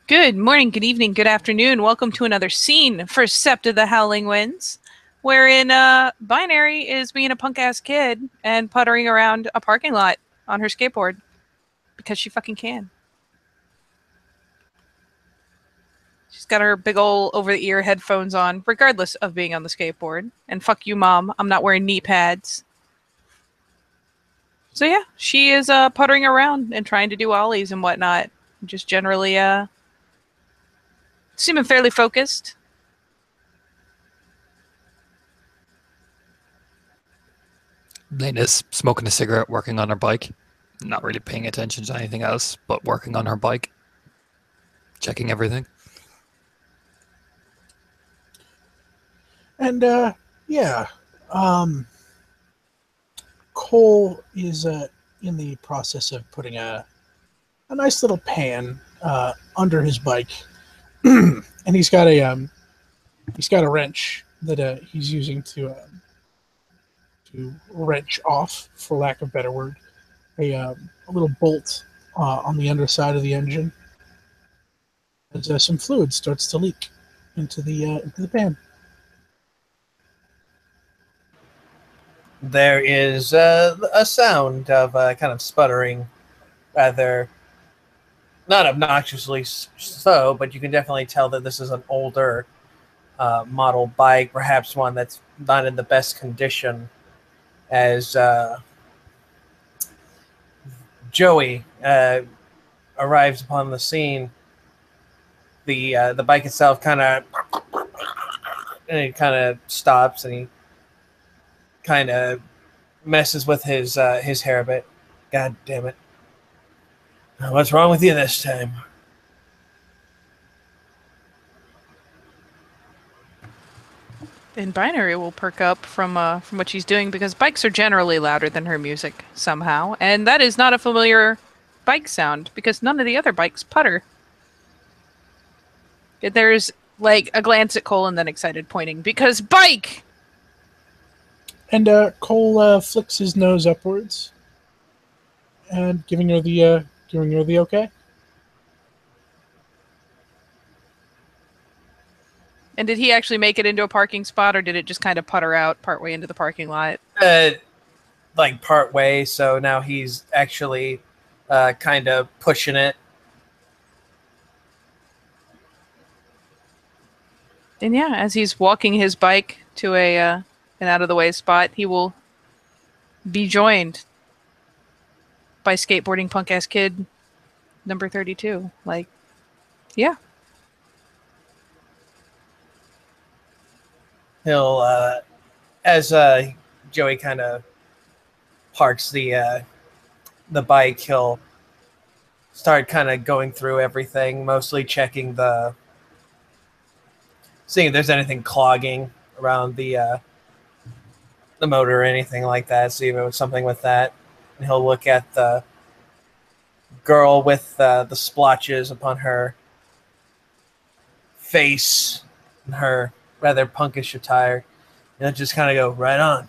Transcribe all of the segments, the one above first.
Good morning, good evening, good afternoon. Welcome to another scene for Sept of the Howling Winds, wherein Binary is being a punk-ass kid and puttering around a parking lot on her skateboard because she fucking can. She's got her big ol' over-the-ear headphones on, regardless of being on the skateboard. And fuck you, Mom, I'm not wearing knee pads. So yeah, she is puttering around and trying to do ollies and whatnot. Just generally seeming fairly focused. Lena's smoking a cigarette, working on her bike. Not really paying attention to anything else, but working on her bike. Checking everything. And yeah, Cole is in the process of putting a nice little pan under his bike, and he's got a wrench that he's using to wrench off, for lack of a better word, a little bolt on the underside of the engine. As some fluid starts to leak into the pan. There is a sound of kind of sputtering, rather not obnoxiously so, but you can definitely tell that this is an older model bike, perhaps one that's not in the best condition. As Joey arrives upon the scene, the bike itself kind of stops, and he kind of messes with his hair a bit. God damn it! What's wrong with you this time? And Binary will perk up from what she's doing because bikes are generally louder than her music somehow, and that is not a familiar bike sound because none of the other bikes putter. There's like a glance at Cole and then excited pointing because bike. And Cole flicks his nose upwards, and giving her the okay. And did he actually make it into a parking spot, or did it just kind of putter out partway into the parking lot? Like part way, so now he's actually kind of pushing it. And yeah, as he's walking his bike to an out-of-the-way spot, he will be joined by skateboarding punk-ass kid number 32. Like, yeah. He'll, as Joey kind of parks the bike, he'll start kind of going through everything, mostly checking seeing if there's anything clogging around the motor or anything like that. See if it was something with that. And he'll look at the girl with the splotches upon her face and her rather punkish attire. And he'll just kind of go, right on.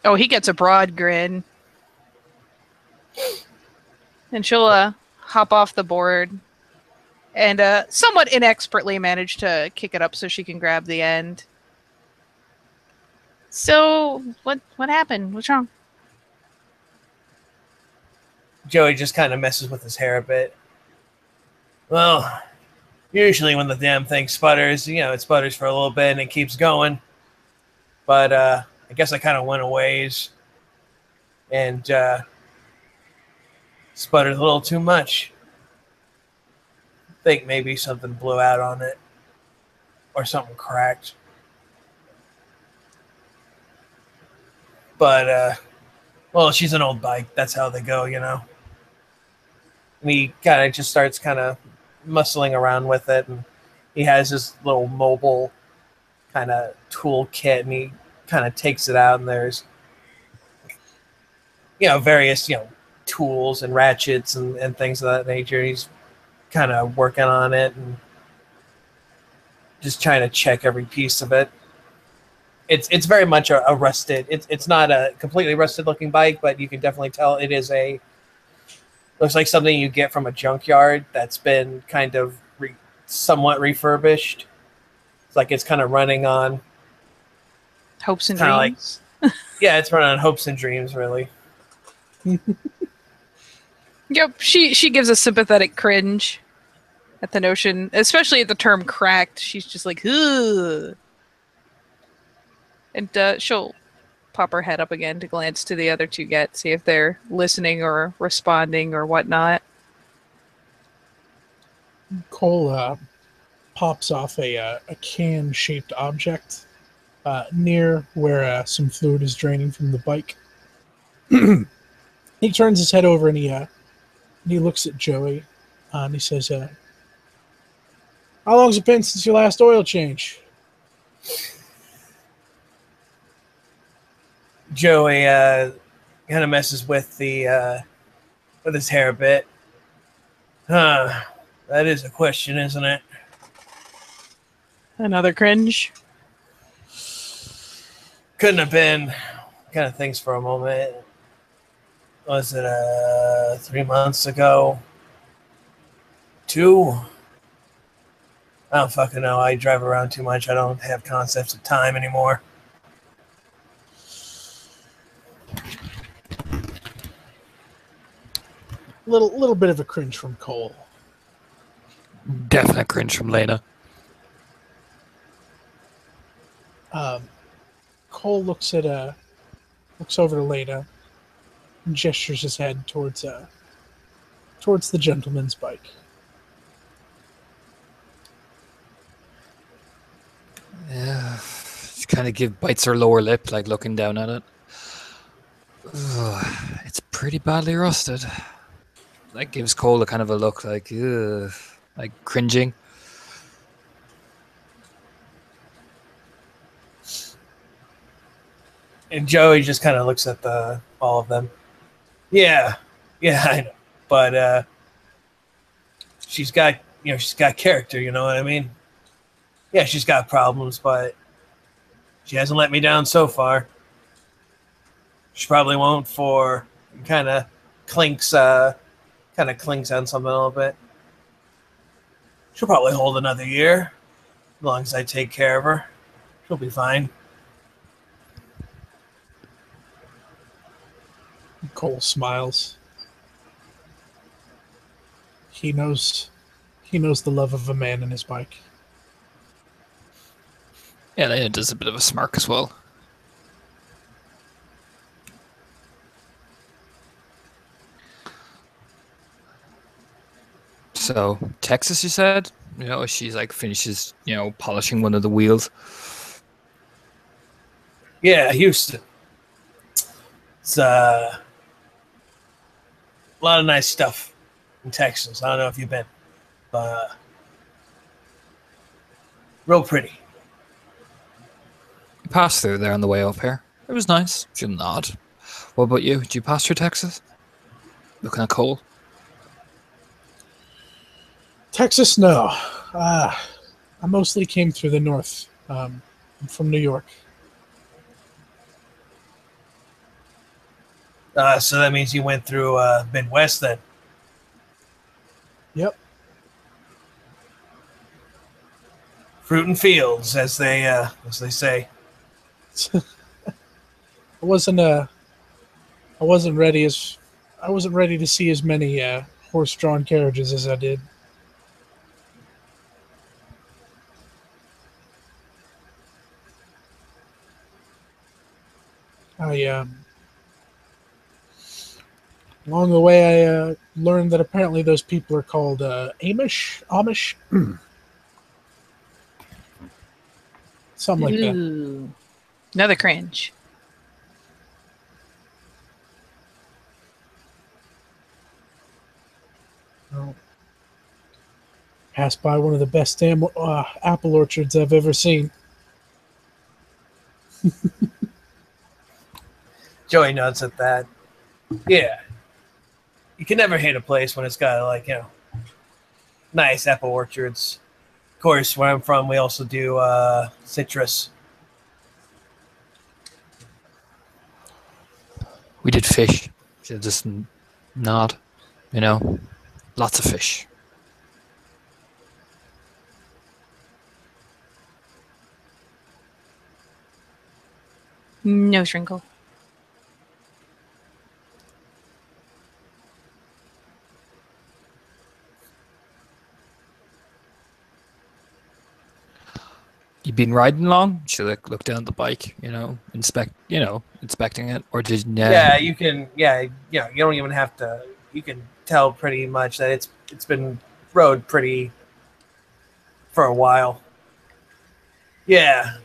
Oh, he gets a broad grin. And she'll hop off the board and somewhat inexpertly manage to kick it up so she can grab the end. So, what happened? What's wrong? Joey just kind of messes with his hair a bit. Well, usually when the damn thing sputters, it sputters for a little bit and it keeps going. But I guess I kind of went a ways and sputtered a little too much. Think maybe something blew out on it or something cracked. But, well, she's an old bike. That's how they go, And he kind of just starts kind of muscling around with it. And he has this little mobile kind of tool kit, and he kind of takes it out, and there's, various, tools and ratchets and things of that nature. He's kind of working on it and just trying to check every piece of it. It's very much a rusted. It's not a completely rusted looking bike, but you can definitely tell it is a Looks like something you get from a junkyard that's been kind of somewhat refurbished. It's like it's kind of running on Hopes and kind of like, dreams. yeah, it's running on hopes and dreams, really. Yep, she gives a sympathetic cringe at the notion, especially at the term cracked. She's just like, ugh. And she'll pop her head up again to glance to the other two get, see if they're listening or responding or whatnot. Cole pops off a can-shaped object near where some fluid is draining from the bike. He turns his head over and he looks at Joey and he says, "How long's it been since your last oil change?" Joey kind of messes with with his hair a bit. Huh. That is a question, isn't it? Another cringe. Couldn't have been. Kind of thinks for a moment. Was it 3 months ago? 2? I don't fucking know. I drive around too much. I don't have concepts of time anymore. Little bit of a cringe from Cole. Definite cringe from Lena. Cole looks over to Lena and gestures his head towards the gentleman's bike. Yeah, she kind of bites her lower lip, like looking down at it. Ugh, it's pretty badly rusted. That gives Cole a kind of a look like, ugh, like cringing. And Joey just kind of looks at all of them. Yeah, I know, but she's got character. You know what I mean? Yeah, she's got problems, but she hasn't let me down so far. She probably won't for kind of clinks on something a little bit. She'll probably hold another year, as long as I take care of her. She'll be fine. Cole smiles. He knows the love of a man in his bike. Yeah, Lena does a bit of a smirk as well. So, Texas, you said? You know, she's like finishes, polishing one of the wheels. Yeah, Houston. It's a lot of nice stuff in Texas. I don't know if you've been, but real pretty. We passed through there on the way up here. It was nice. She'll nod. What about you? Did you pass through Texas? Looking at Cole. Texas, no. I mostly came through the north. I'm from New York. So that means you went through Midwest then. Yep. Fruit and fields, as they say. I wasn't ready to see as many horse-drawn carriages as I did. Along the way, I learned that apparently those people are called Amish. Something like that. Ooh. Another cringe. Well, passed by one of the best damn apple orchards I've ever seen. Joey nods at that. Yeah. You can never hate a place when it's got nice apple orchards. Of course, where I'm from, we also do citrus. We did fish. She'll just nod. You know, lots of fish. No shrinkle. You've been riding along? Should like look down the bike, inspecting it, or did Yeah, you can. Yeah, you don't even have to. You can tell pretty much that it's been rode pretty for a while. Yeah,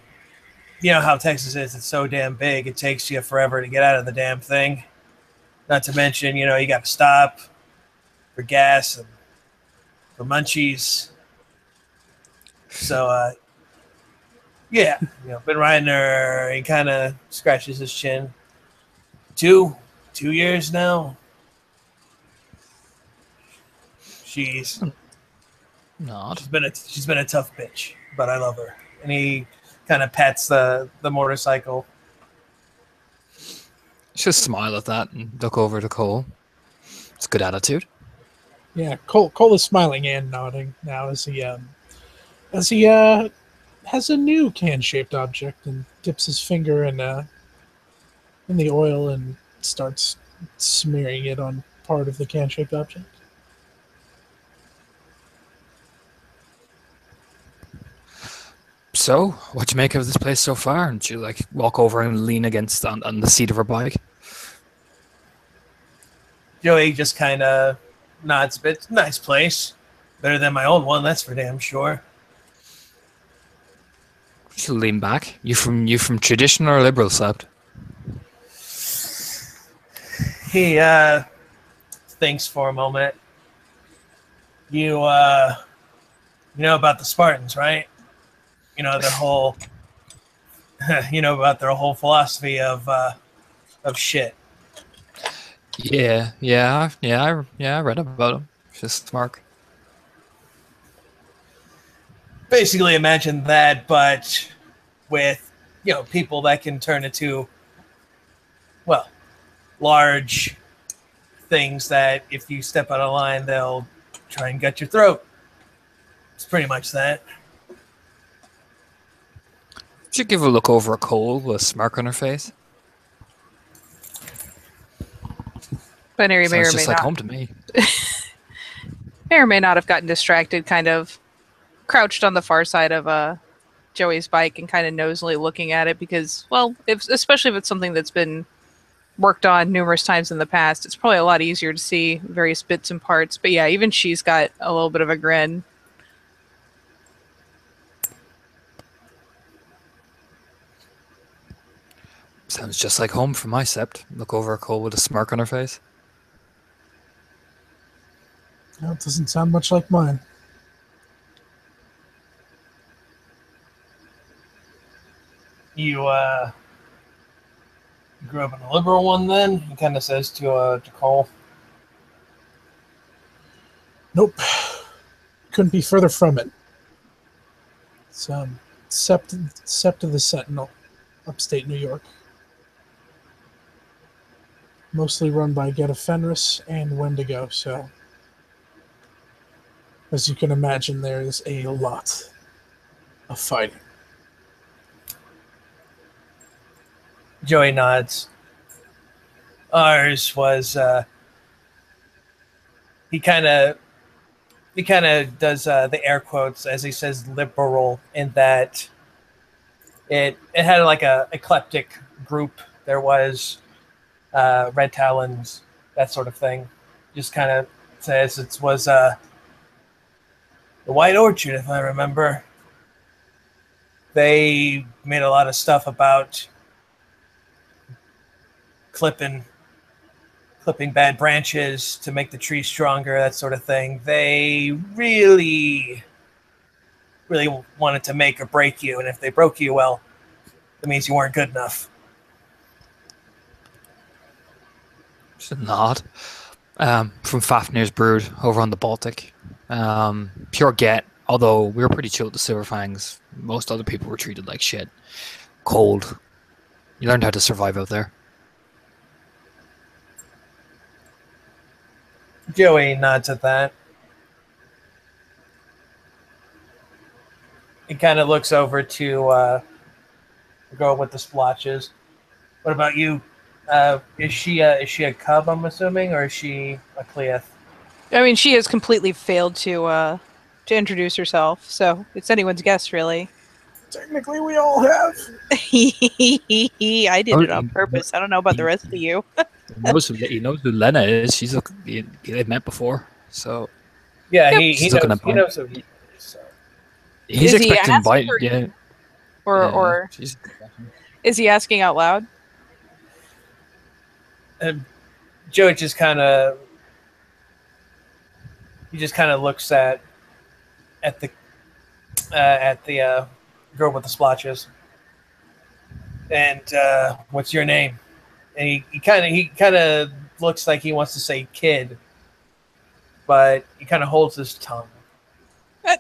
you know how Texas is. It's so damn big. It takes you forever to get out of the damn thing. Not to mention, you got to stop for gas and for munchies. So, yeah, been riding her. He kind of scratches his chin. 2 years now. She's not? she's been a tough bitch, but I love her. And he kind of pats the motorcycle. Just smile at that and look over to Cole. It's a good attitude. Yeah, Cole is smiling and nodding now as he has a new can-shaped object and dips his finger in the oil and starts smearing it on part of the can-shaped object. So, what you make of this place so far? And you like walk over and lean against on the seat of her bike. Joey just kind of nods a bit. Nice place. Better than my old one, that's for damn sure. She'll lean back. You from traditional or liberal side? He thinks for a moment. You know about the Spartans, right? Their whole about their whole philosophy of shit. Yeah, I read about him. Just Mark. Basically, imagine that, but with people that can turn into large things that if you step out of line, they'll try and gut your throat. It's pretty much that. She give a look over at Cole with a smirk on her face. But may Sounds or just may like not. home to me. May or may not have gotten distracted, kind of crouched on the far side of Joey's bike and kind of nosily looking at it because, well, especially if it's something that's been worked on numerous times in the past, it's probably a lot easier to see various bits and parts. But yeah, even she's got a little bit of a grin. Sounds just like home for my sept. Look over at Cole with a smirk on her face. No, it doesn't sound much like mine. You grew up in a liberal one, then? He kind of says to Cole. Nope. Couldn't be further from it. It's Sept of the Sentinel, upstate New York. Mostly run by Get a Fenris and Wendigo, so as you can imagine, there is a lot of fighting. Joey nods. Ours was he kind of does the air quotes as he says liberal in that it had like a eclectic group. There was Red Talons, that sort of thing. Just kind of says it was the White Orchard, if I remember. They made a lot of stuff about clipping bad branches to make the tree stronger, that sort of thing. They really wanted to make or break you, and if they broke you, well, that means you weren't good enough. Just a nod. From Fafnir's Brood over on the Baltic. Pure get, although we were pretty chill with the Silver Fangs. Most other people were treated like shit. Cold. You learned how to survive out there. Joey nods at that. He kind of looks over to the girl with the splotches. What about you? Is she a cub? I'm assuming, or is she a Cleith? I mean, she has completely failed to introduce herself, so it's anyone's guess, really. Technically, we all have. I did Oh, it on purpose. I don't know about the rest of you. He knows who Lena is. They've met before, so Yeah, Yep. he he's looking knows. at He Bite. knows who he is. So. He's Is he expecting asking Bite. or- Yeah, yeah. Or She's is he asking out loud? And Joey just kind of looks at the girl with the splotches. And what's your name? And he kind of looks like he wants to say kid, but he kind of holds his tongue.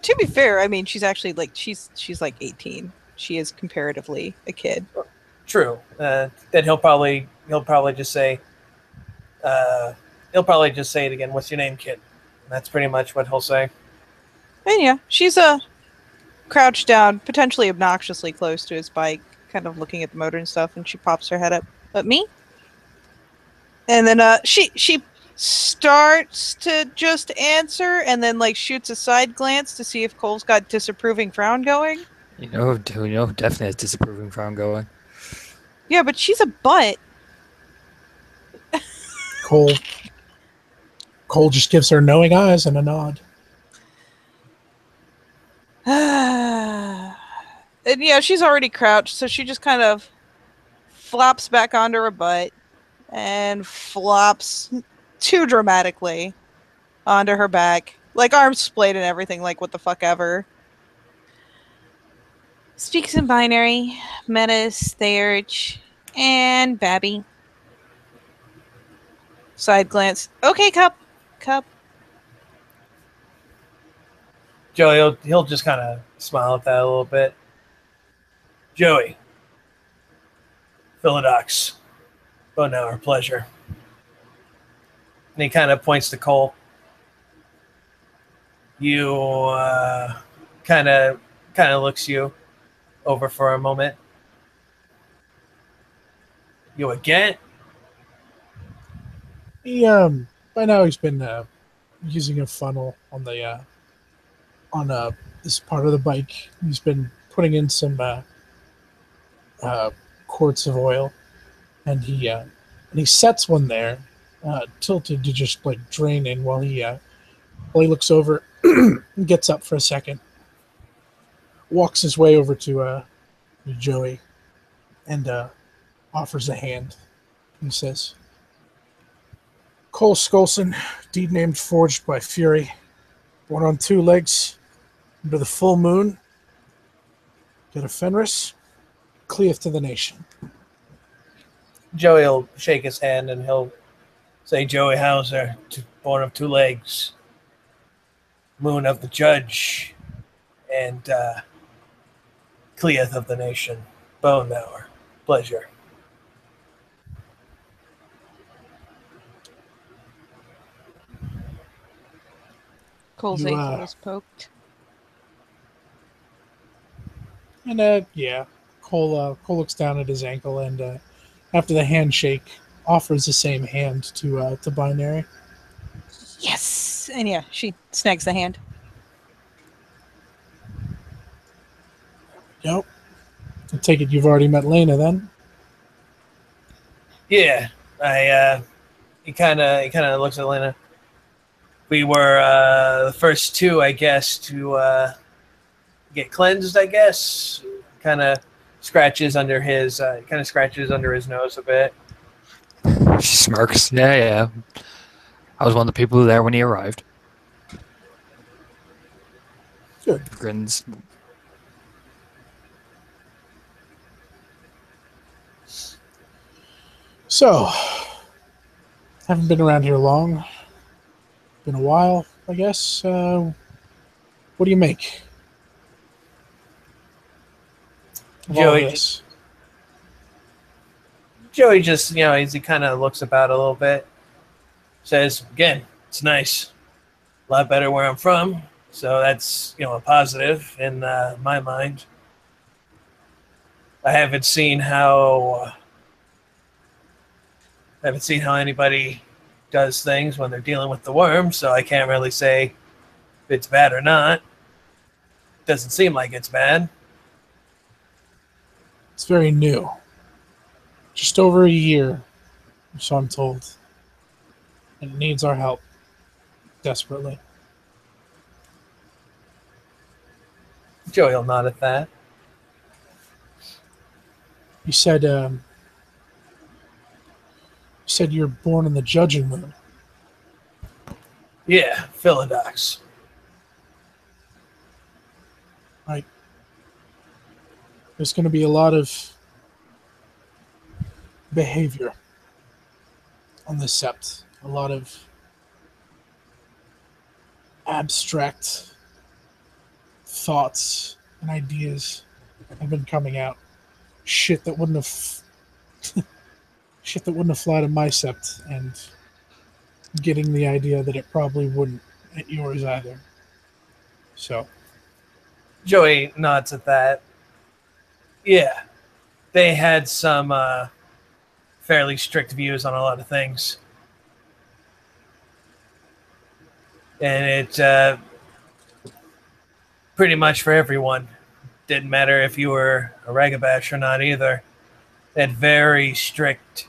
To be fair, I mean, she's actually like she's like 18. She is comparatively a kid. True. Then he'll probably just say it again. What's your name, kid? And that's pretty much what he'll say. And yeah, she's crouched down, potentially obnoxiously close to his bike, kind of looking at the motor and stuff, and she pops her head up. But me? And then she starts to just answer, and then like shoots a side glance to see if Cole's got disapproving frown going. definitely has disapproving frown going. Yeah, but she's a butt. Cole just gives her knowing eyes and a nod. And yeah, she's already crouched, so she just kind of flops back onto her butt and flops too dramatically onto her back. Like arms splayed and everything, like what the fuck ever. Speaks in binary, Metis, Theurge, and Babby. Side glance. Okay, Cup. Joey, he'll just kind of smile at that a little bit. Joey, Philodox, Bonauer, pleasure. And he kind of points to Cole. You kind of looks you over for a moment. You again? He by now he's been using a funnel on the this part of the bike. He's been putting in some quarts of oil, and he sets one there, tilted to just like draining while he looks over, and gets up for a second, walks his way over to Joey, and offers a hand. He says, "Cole Skolson, deed named forged by Fury, born on 2 legs, under the full moon, get a Fenris, cleave to the nation." Joey will shake his hand and he'll say, Joey Hauser, born of 2 legs, moon of the judge, and Cleeth of the nation, Bonauer, pleasure. Cole's You, ankle was poked. And yeah, Cole looks down at his ankle, and after the handshake, offers the same hand to Binary. Yes! And yeah, she snags the hand. Yep. I take it you've already met Lena then. Yeah, he kind of looks at Lena. We were the first 2, I guess, to get cleansed. I guess kind of scratches under his nose a bit. She smirks. Yeah. I was one of the people there when he arrived. Good. Grins. So, haven't been around here long. Been a while, I guess. What do you make of all Joey this? Joey just, as he kind of looks about a little bit, says, again, It's nice. A lot better where I'm from. So that's, a positive in my mind. I haven't seen how anybody does things when they're dealing with the worm, so I can't really say if it's bad or not. Doesn't seem like it's bad. It's very new. Just over a year, so I'm told. And it needs our help. Desperately. Joey will nod at that. You said you're born in the judging moon. Yeah, Philodox. Right. There's going to be a lot of behavior on the sept. A lot of abstract thoughts and ideas have been coming out. Shit that wouldn't have fly to my sept, and getting the idea that it probably wouldn't at yours either. So Joey nods at that. Yeah, they had some fairly strict views on a lot of things. And it pretty much for everyone. Didn't matter if you were a Ragabash or not either. They had very strict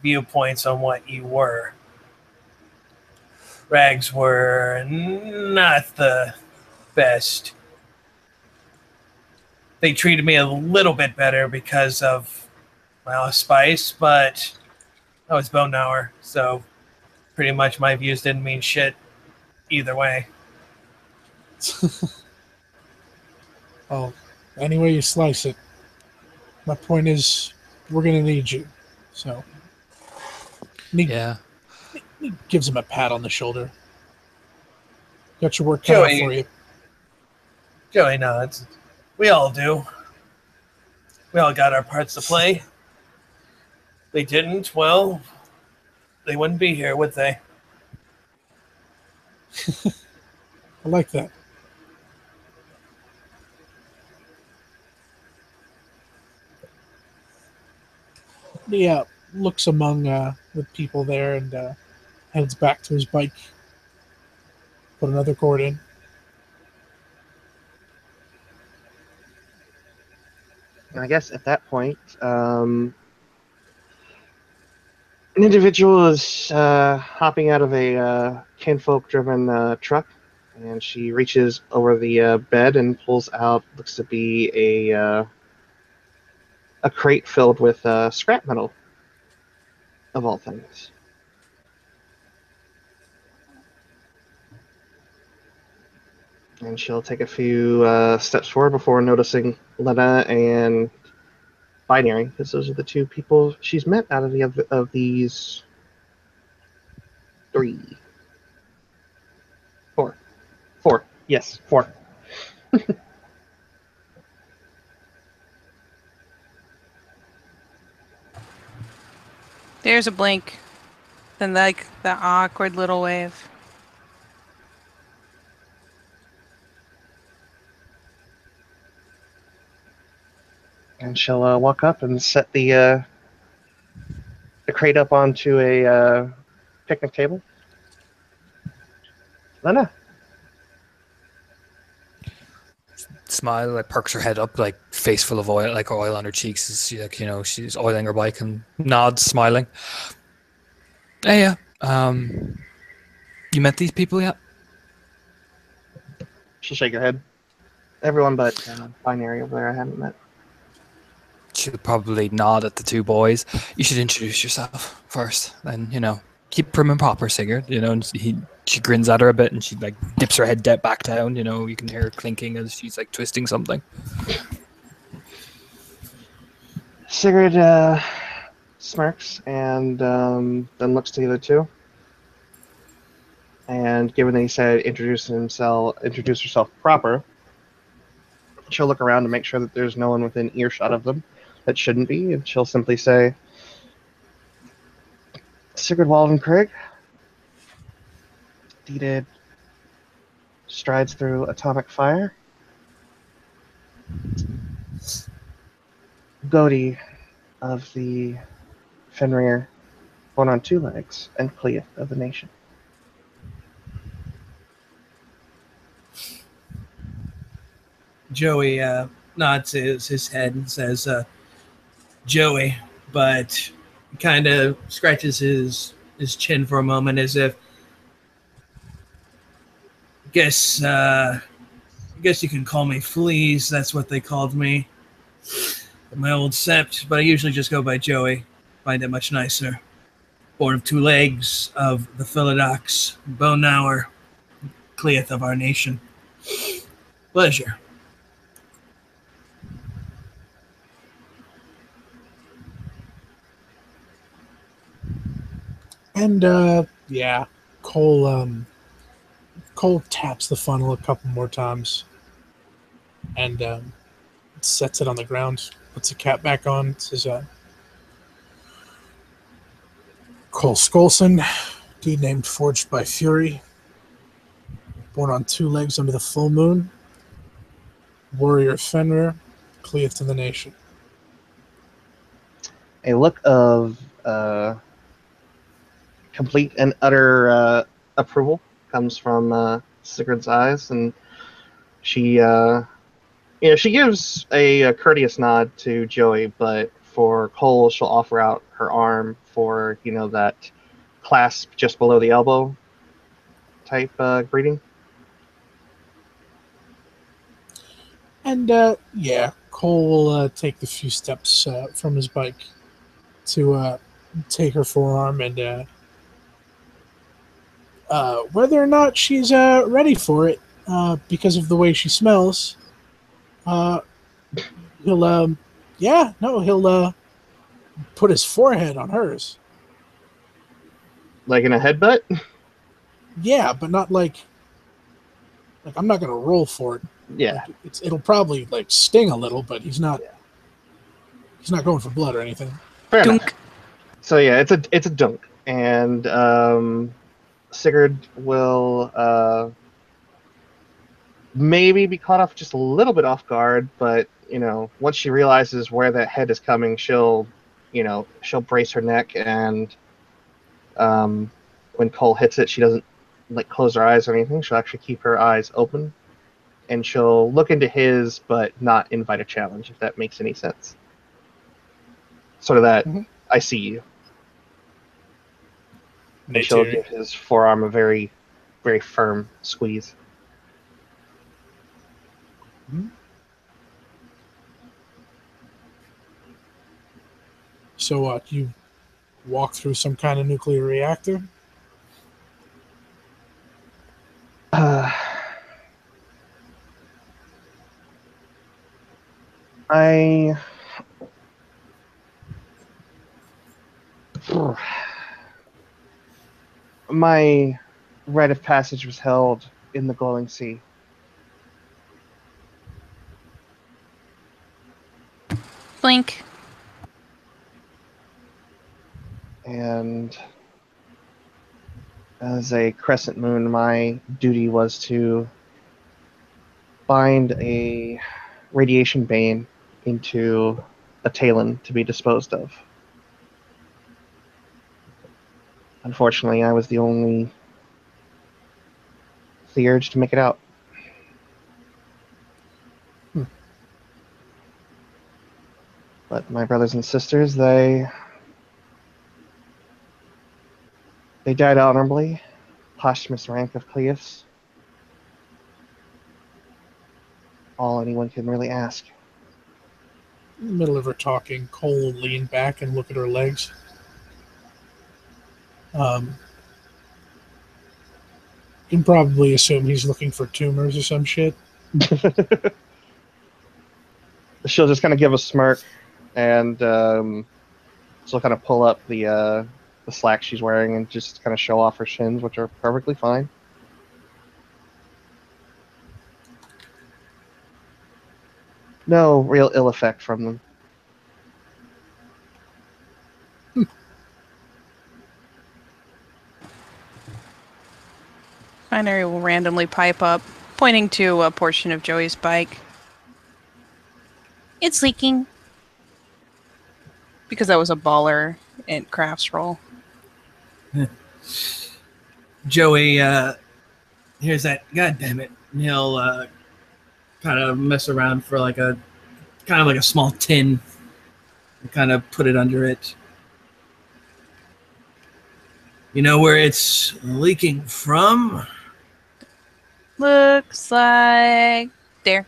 viewpoints on what you were. Rags were not the best. They treated me a little bit better because of, spice, but I was Bonauer, so pretty much my views didn't mean shit either way. well, any way you slice it, my point is we're gonna need you. So Yeah. he gives him a pat on the shoulder. Got your work cut out for you. Joey nods. We all do. We all got our parts to play. They didn't, well, they wouldn't be here, would they? I like that. He looks among the people there and heads back to his bike. Put another cord in. I guess at that point, an individual is hopping out of a kinfolk-driven truck, and she reaches over the bed and pulls out, looks to be a crate filled with scrap metal, of all things. And she'll take a few steps forward before noticing Lena and Binary, because those are the two people she's met out of these three. Four. Yes, four. There's a blink. Then like the awkward little wave. And she'll walk up and set the crate up onto a picnic table. Lena. Smile, like perks her head up, like face full of oil, like oil on her cheeks. As she, like, she's oiling her bike and nods, smiling. Hey, yeah. You met these people yet? She'll shake her head. Everyone but Binary over there I haven't met. She'll probably nod at the two boys. You should introduce yourself first, then keep prim and proper, Sigurd. And she grins at her a bit, and she like dips her head back down. You can hear her clinking as she's like twisting something. Sigurd smirks and then looks to the other two. And given that he said introduce herself proper, she'll look around to make sure that there's no one within earshot of them that shouldn't be, and she'll simply say, Sigurd Waldencraig, defeated strides through atomic fire. Godi of the Fenrir, born on 2 legs, and Cleith of the nation. Joey nods his head and says, Joey, but kind of scratches his chin for a moment as if, guess you can call me Fleas. That's what they called me at my old sept, but I usually just go by Joey. Find it much nicer. Born of 2 legs of the Philodox, Bonauer, Cleith of our nation. Pleasure. And yeah, Cole taps the funnel a couple more times and sets it on the ground, puts the cap back on, says, Cole Skolson, deed named Forged by Fury, born on 2 legs under the full moon, warrior Fenrir, Cleith to the nation. A look of complete and utter approval comes from Sigurd's eyes, and she she gives a courteous nod to Joey, but for Cole, she'll offer out her arm for that clasp just below the elbow type greeting. And yeah, Cole will take the few steps from his bike to take her forearm, and whether or not she's ready for it, because of the way she smells, he'll put his forehead on hers. Like in a headbutt? Yeah, but not like I'm not gonna roll for it. Yeah. Like, it'll probably like sting a little, but he's not going for blood or anything. Fair Dunk. enough. So yeah, it's a dunk, and Sigurd will maybe be caught off just a little bit off guard, but once she realizes where that head is coming, she'll brace her neck, and when Cole hits it, she doesn't close her eyes or anything. She'll actually keep her eyes open, and she'll look into his, but not invite a challenge, if that makes any sense. Sort of that, I see you. And she'll give his forearm a very, very firm squeeze. So what? You walk through some kind of nuclear reactor? My rite of passage was held in the glowing sea. Blink. And as a crescent moon, my duty was to bind a radiation bane into a talon to be disposed of. Unfortunately, I was the only Theurge to make it out. But my brothers and sisters, they died honorably, posthumous rank of Cleiths. All anyone can really ask. In the middle of her talking, Cole will lean back and look at her legs. You can probably assume he's looking for tumors or some shit. She'll just kind of give a smirk, and she'll kind of pull up the slack she's wearing and just kind of show off her shins, which are perfectly fine. No real ill effect from them. Binary will randomly pipe up, pointing to a portion of Joey's bike. It's leaking. Because that was a baller and crafts roll. Joey hears that. God damn it! And he'll kind of mess around for like a small tin, and kind of put it under it. You know where it's leaking from? Looks like there.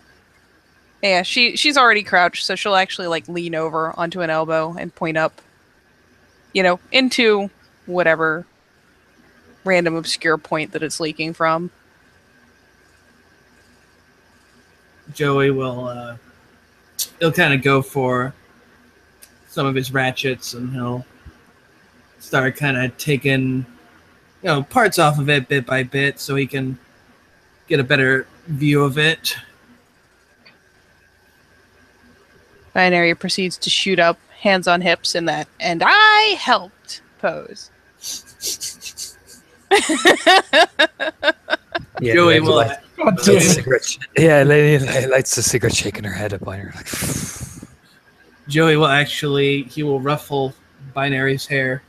Yeah, she's already crouched, so she'll actually like lean over onto an elbow and point up, into whatever random obscure point that it's leaking from. Joey will he'll kind of go for some of his ratchets, and he'll start kind of taking parts off of it bit by bit so he can get a better view of it. Binary proceeds to shoot up, hands on hips in that "and I helped" pose. Yeah, Joey Lady will. lights a cigarette. Yeah, Lady lights a cigarette, shaking her head up on her. Like, Joey will actually, he will ruffle Binary's hair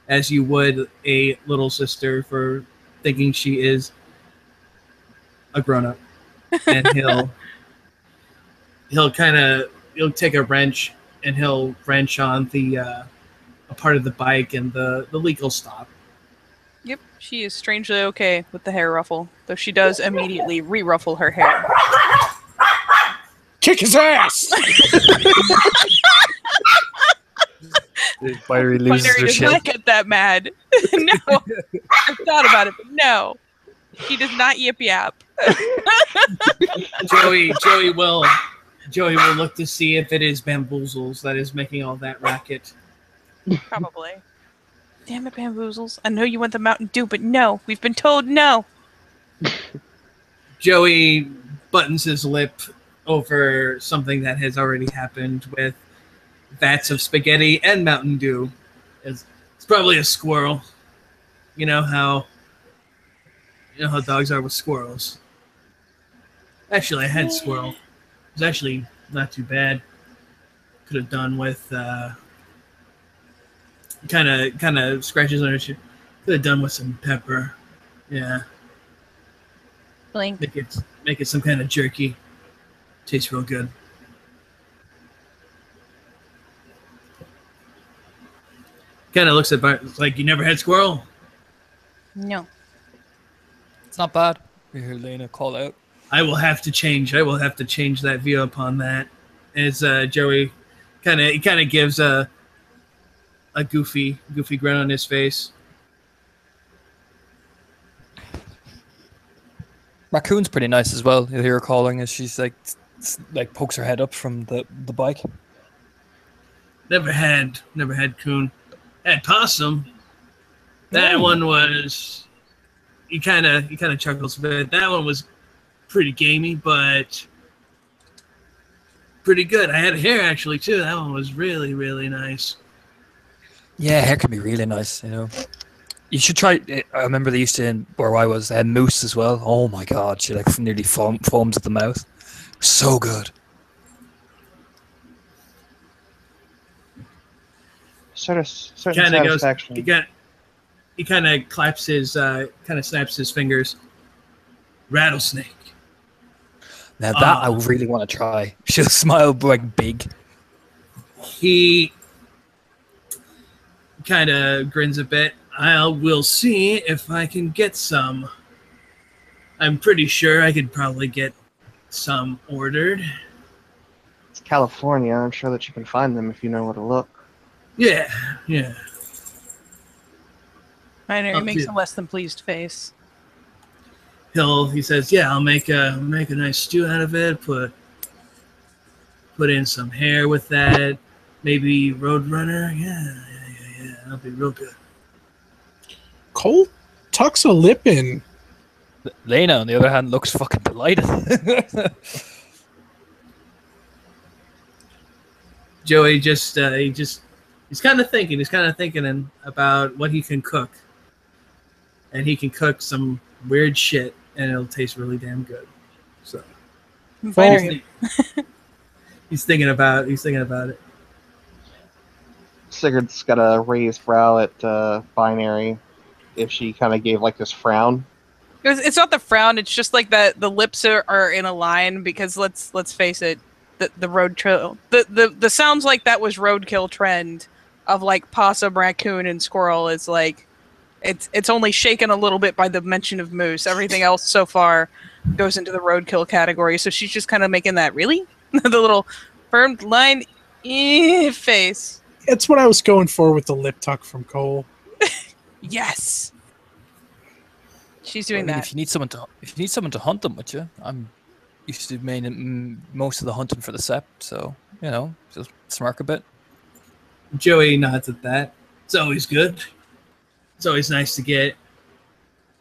as you would a little sister for thinking she is a grown-up. And he'll take a wrench and he'll wrench on the a part of the bike, and the leak will stop. Yep, she is strangely okay with the hair ruffle, though she does immediately re-ruffle her hair. Kick his ass! Binary loses Binary her does shit. not get that mad. No, I thought about it, but no, she does not yip yap. Joey will look to see if it is Bamboozles that is making all that racket. Probably. Damn it, Bamboozles! I know you want the Mountain Dew, but no, we've been told no. Joey buttons his lip over something that has already happened with vats of spaghetti and Mountain Dew. It's probably a squirrel. You know how dogs are with squirrels. Actually, I had squirrel. It was actually not too bad. Could have done with kind of scratches on it. Could have done with some pepper. Yeah. Blink. Make it some kind of jerky. Tastes real good. Kind of looks at Bart. It's like, you never had squirrel? No. It's not bad. You hear Lena call out. I will have to change that view upon that. As Joey kind of gives a goofy grin on his face. Raccoon's pretty nice as well. You'll hear her calling as she's like pokes her head up from the bike. Never had coon. Had possum. That one was. He kind of chuckles a bit. That one was pretty gamey, but pretty good. I had hair actually too. That one was really, really nice. Yeah, hair can be really nice. You should try. I remember they used to where I was. They had moose as well. Oh my god, she like nearly foams at the mouth. So good. Certain Kind of goes. satisfaction. He kind of claps his, kind of snaps his fingers. Rattlesnake. Now that I really want to try. She'll smile like big. He kind of grins a bit. We'll see if I can get some. I'm pretty sure I could probably get some ordered. It's California. I'm sure that you can find them if you know where to look. Yeah. Binary Oh, makes yeah. a less than pleased face. He says, yeah, I'll make a nice stew out of it. Put in some hair with that. Maybe Roadrunner. Yeah. That'll be real good. Cole tucks a lip in. Lena, on the other hand, looks fucking delighted. Joey he's kind of thinking about what he can cook. And he can cook some weird shit, and it'll taste really damn good. So Binary. he's thinking about it. Sigurd's got a raised brow at Binary if she kind of gave like this frown. It's not the frown. It's just like the lips are in a line because let's face it, the roadkill the sounds like that was roadkill trend of like possum, raccoon, and squirrel is like it's only shaken a little bit by the mention of moose. Everything else so far goes into the roadkill category. So she's just kind of making that really the little firmed line face. It's what I was going for with the lip tuck from Cole. Yes. She's doing that. If you need someone to hunt them with you, I'm used to most of the hunting for the sept, so just smirk a bit. Joey nods at that. It's always good. It's always nice to get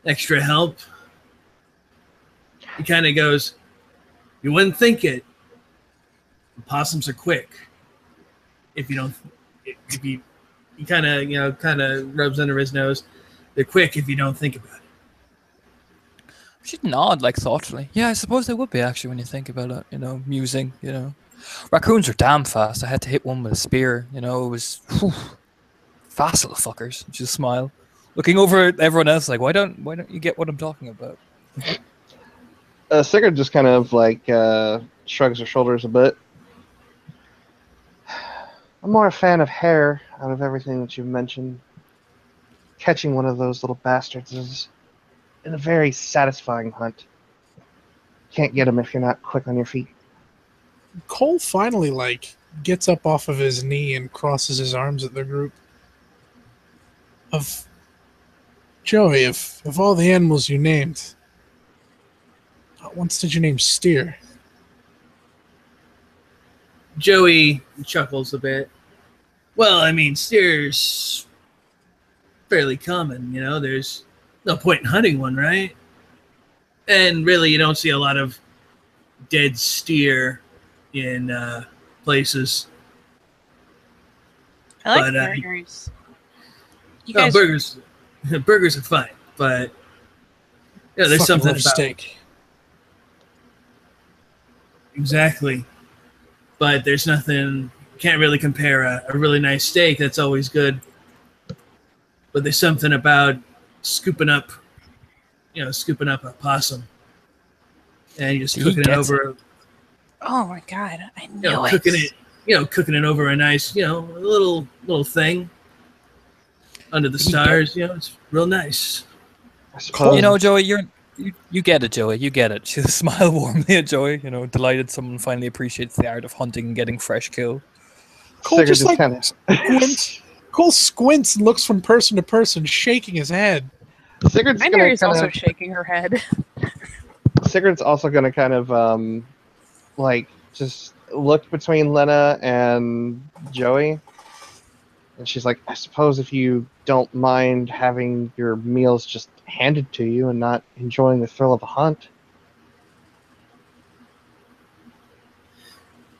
extra help. He kind of goes, "You wouldn't think it. Possums are quick. If you don't, if you kind of rubs under his nose. They're quick if you don't think about it." She'd nod like thoughtfully. Yeah, I suppose they would be actually when you think about it. Musing. Raccoons are damn fast. I had to hit one with a spear. It was fast little fuckers. Just smile, looking over at everyone else like, why don't you get what I'm talking about? Sigurd just kind of like shrugs her shoulders a bit. I'm more a fan of hare out of everything that you've mentioned. Catching one of those little bastards is a very satisfying hunt. Can't get them if you're not quick on your feet. Cole finally gets up off of his knee and crosses his arms at the group. Of Joey, of all the animals you named, not once did you name steer. Joey chuckles a bit. Well, I mean, steer's fairly common, there's no point in hunting one, right? And really, you don't see a lot of dead steer in places. I like burgers. You no, guys, burgers are fine, but there's Fucking something love about steak. Exactly. But there's nothing, can't really compare a really nice steak. That's always good. But there's something about scooping up a possum and you just cooking it over. Oh my god, I know cooking it over a nice, little thing under the stars. It's real nice. I suppose. Joey, you get it, Joey. You get it. She smiled warmly at Joey. Delighted someone finally appreciates the art of hunting and getting fresh kill. Cole just squints. Cole squints and looks from person to person, shaking his head. Binary's also shaking her head. Sigurd's also going to kind of just look between Lena and Joey. And she's like, I suppose if you don't mind having your meals just handed to you and not enjoying the thrill of a hunt.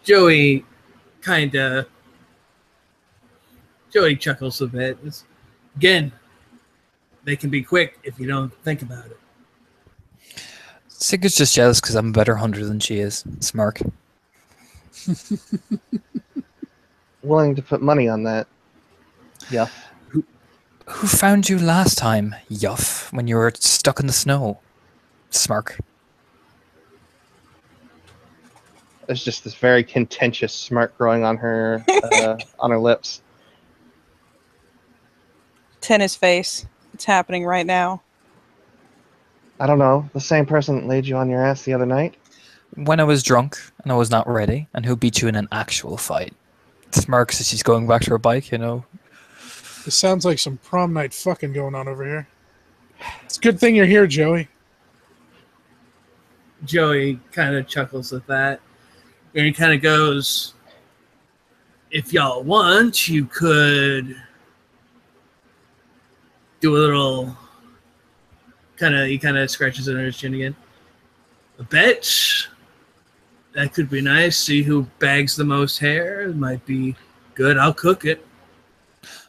Joey chuckles a bit. Again, they can be quick if you don't think about it. Sigurd's just jealous because I'm a better hunter than she is. Smirk. Willing to put money on that. Yeah. Who found you last time, Yuff, when you were stuck in the snow? Smirk. There's just this very contentious smirk growing on her on her lips. Tennis face. It's happening right now. I don't know. The same person that laid you on your ass the other night? When I was drunk and I was not ready, and who beat you in an actual fight? Smirks as she's going back to her bike, This sounds like some prom night fucking going on over here. It's a good thing you're here, Joey. Joey kind of chuckles at that. And he kind of goes, if y'all want, you could do a little he kind of scratches under his chin again. A bet. That could be nice. See who bags the most hair. It might be good. I'll cook it.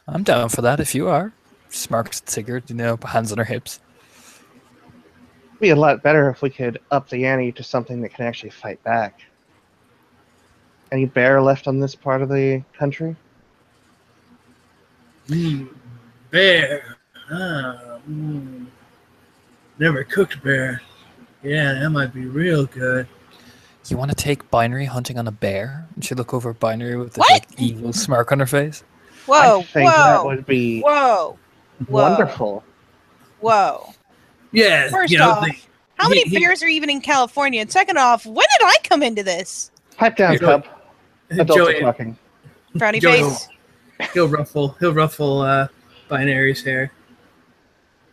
I'm down for that if you are. Smirks at Sigurd, hands on her hips. be a lot better if we could up the ante to something that can actually fight back. Any bear left on this part of the country? Bear. Never cooked bear. Yeah, that might be real good. You want to take Binary hunting on a bear? And she look over at Binary with this What? like evil smirk on her face. Whoa, I think whoa, that would be whoa, wonderful. whoa. Yeah, First off, how many he- bears are even in California? And second off, when did I come into this? Pipe down, Joey- cub. Adults are Joey, talking. Frowny Joey- face. he'll ruffle Binary's hair.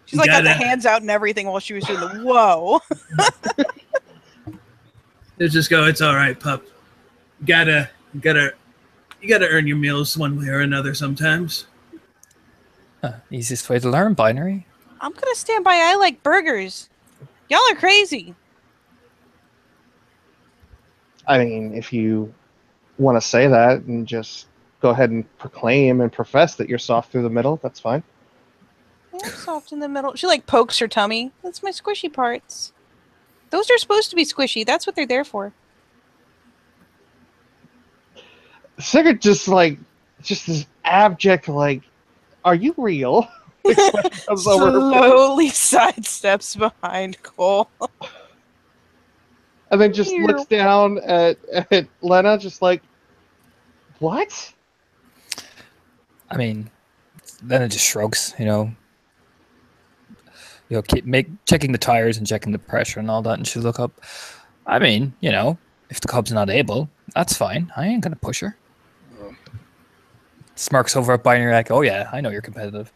She's like got the gotta- hands out and everything while she was doing the whoa. He'll just go, "It's all right, pup. You gotta earn your meals one way or another sometimes." Easiest way to learn, Binary. I'm gonna stand by. I like burgers. Y'all are crazy. I mean, if you want to say that and just go ahead and proclaim and profess that you're soft through the middle, that's fine. Yeah, I'm soft in the middle. She like pokes her tummy. That's my squishy parts. Those are supposed to be squishy. That's what they're there for. Sigurd just this abject, like, are you real? Expression comes over her face. Slowly sidesteps behind Cole. And then just looks down at Lena, just like, what? I mean, then it just shrugs, keep checking the tires and checking the pressure and all that, and she'll look up. I mean, if the cub's not able, that's fine. I ain't gonna push her. Smirks over at Binary like, oh yeah, I know you're competitive.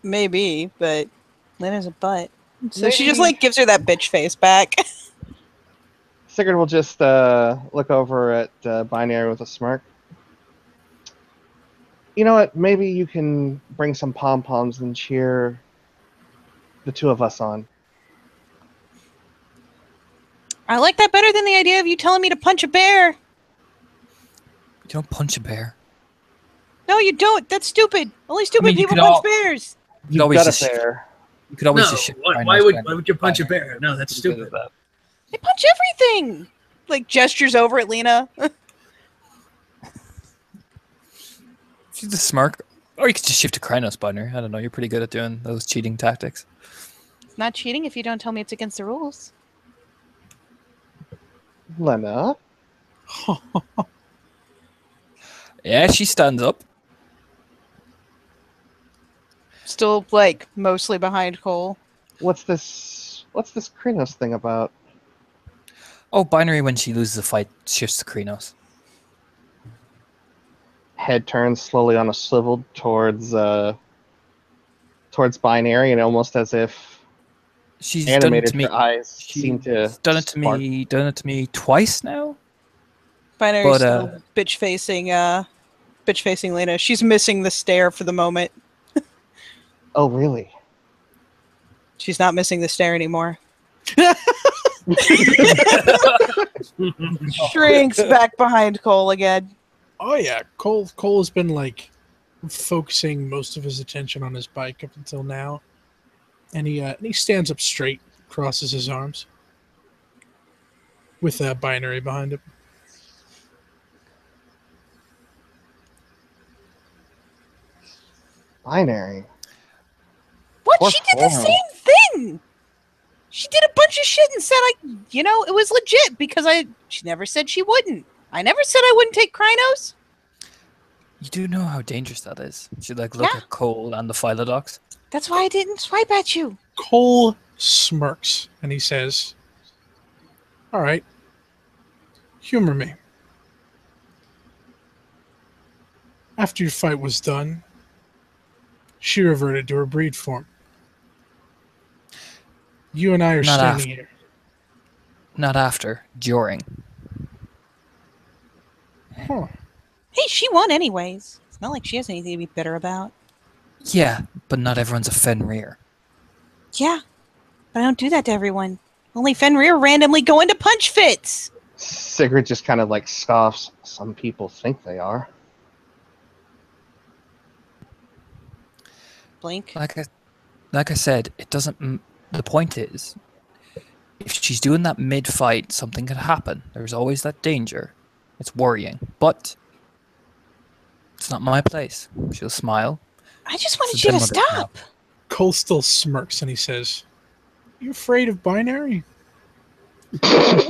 Maybe, but Lena's a butt. So she just like gives her that bitch face back. Sigurd will just look over at Binary with a smirk. You know what? Maybe you can bring some pom-poms and cheer the two of us on. I like that better than the idea of you telling me to punch a bear. You don't punch a bear. No, you don't. That's stupid. Only stupid mean, you people could punch all- bears. You could always got just a bear. You could always No, just shit why would you punch a bear? No, that's stupid. They punch everything. Like gestures over at Lena. She's the smirk. Or you could just shift to Krynos, Binary. I don't know. You're pretty good at doing those cheating tactics. It's not cheating if you don't tell me it's against the rules. Lena? Yeah, she stands up. Still, like, mostly behind Cole. What's this Krynos thing about? Oh, Binary, when she loses a fight, shifts to Krynos. Head turns slowly on a swivel towards Binary, and almost as if She's animated, done it to her eyes She's seem to done it to spark. me. Done it to me twice now. Binary's But, still bitch facing Lena. She's missing the stare for the moment. Oh, really? She's not missing the stare anymore. Shrinks back behind Cole again. Oh yeah, Cole has been like focusing most of his attention on his bike up until now, and he stands up straight, crosses his arms, with Binary behind him. Binary. What? Poor She did the Cole. same thing. She did a bunch of shit and said it was legit because she never said she wouldn't. I never said I wouldn't take Krynos. You do know how dangerous that is. She look at Cole and the Philodox. That's why I didn't swipe at you. Cole smirks and he says, "All right, humor me. After your fight was done, she reverted to her breed form. You and I are Not standing here. Not after, during. Huh. Hey, she won anyways. It's not like she has anything to be bitter about. Yeah, but not everyone's a Fenrir. Yeah, but I don't do that to everyone. Only Fenrir randomly go into punch fits. Sigurd just kind of like scoffs. Some people think they are. Blink. Like I said, it doesn't The point is, if she's doing that mid-fight, something could happen. There's always that danger. It's worrying, but it's not my place. She'll smile. I just It's wanted the you to demo that stop. Cole still smirks and he says, "You afraid of binary?" Why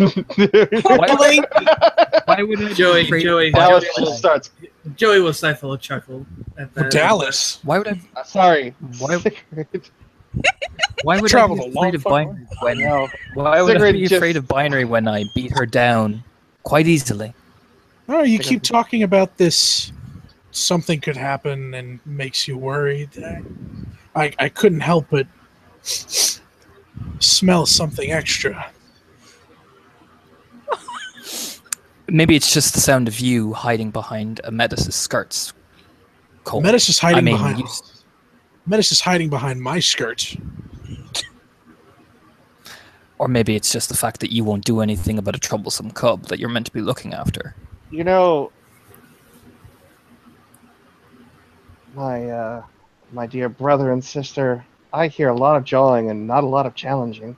would I Joey, be afraid Joey, of Dallas Joey, just starts. Joey will stifle a chuckle at that. Dallas. Why would I? Sorry. Why- Why would I Traveled be a long afraid of fucking binary when? No. Why would I Sigrid be just- afraid of binary when I beat her down quite easily? Oh, you keep talking about this. Something could happen and makes you worried. I couldn't help but smell something extra. Maybe it's just the sound of you hiding behind a Metis' skirts. Cole. Metis is hiding I mean, behind. you- Metis is hiding behind my skirts. Or maybe it's just the fact that you won't do anything about a troublesome cub that you're meant to be looking after. You know, my dear brother and sister, I hear a lot of jawing and not a lot of challenging.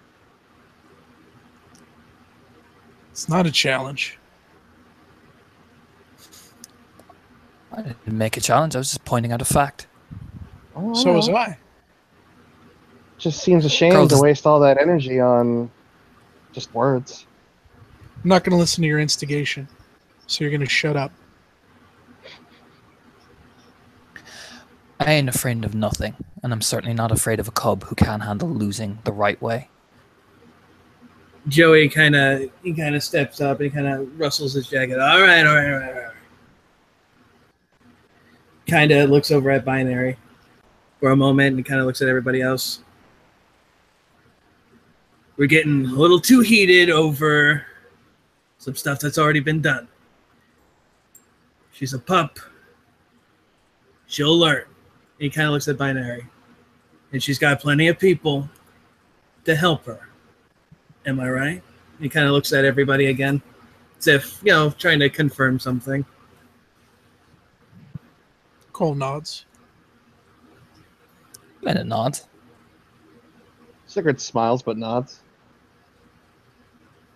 It's not a challenge. I didn't make a challenge, I was just pointing out a fact. Oh, So was know. I. Just seems a shame Girls- to waste all that energy on just words. I'm not going to listen to your instigation. So you're going to shut up. I ain't afraid of nothing, and I'm certainly not afraid of a cub who can't handle losing the right way. Joey kind of steps up and he kind of rustles his jacket. All right. Kind of looks over at Binary for a moment and kind of looks at everybody else. We're getting a little too heated over some stuff that's already been done. She's a pup. She'll learn. And he kind of looks at Binary. And she's got plenty of people to help her. Am I right? He kind of looks at everybody again, as if, trying to confirm something. Cole nods. And it nods. Sigrid smiles but nods.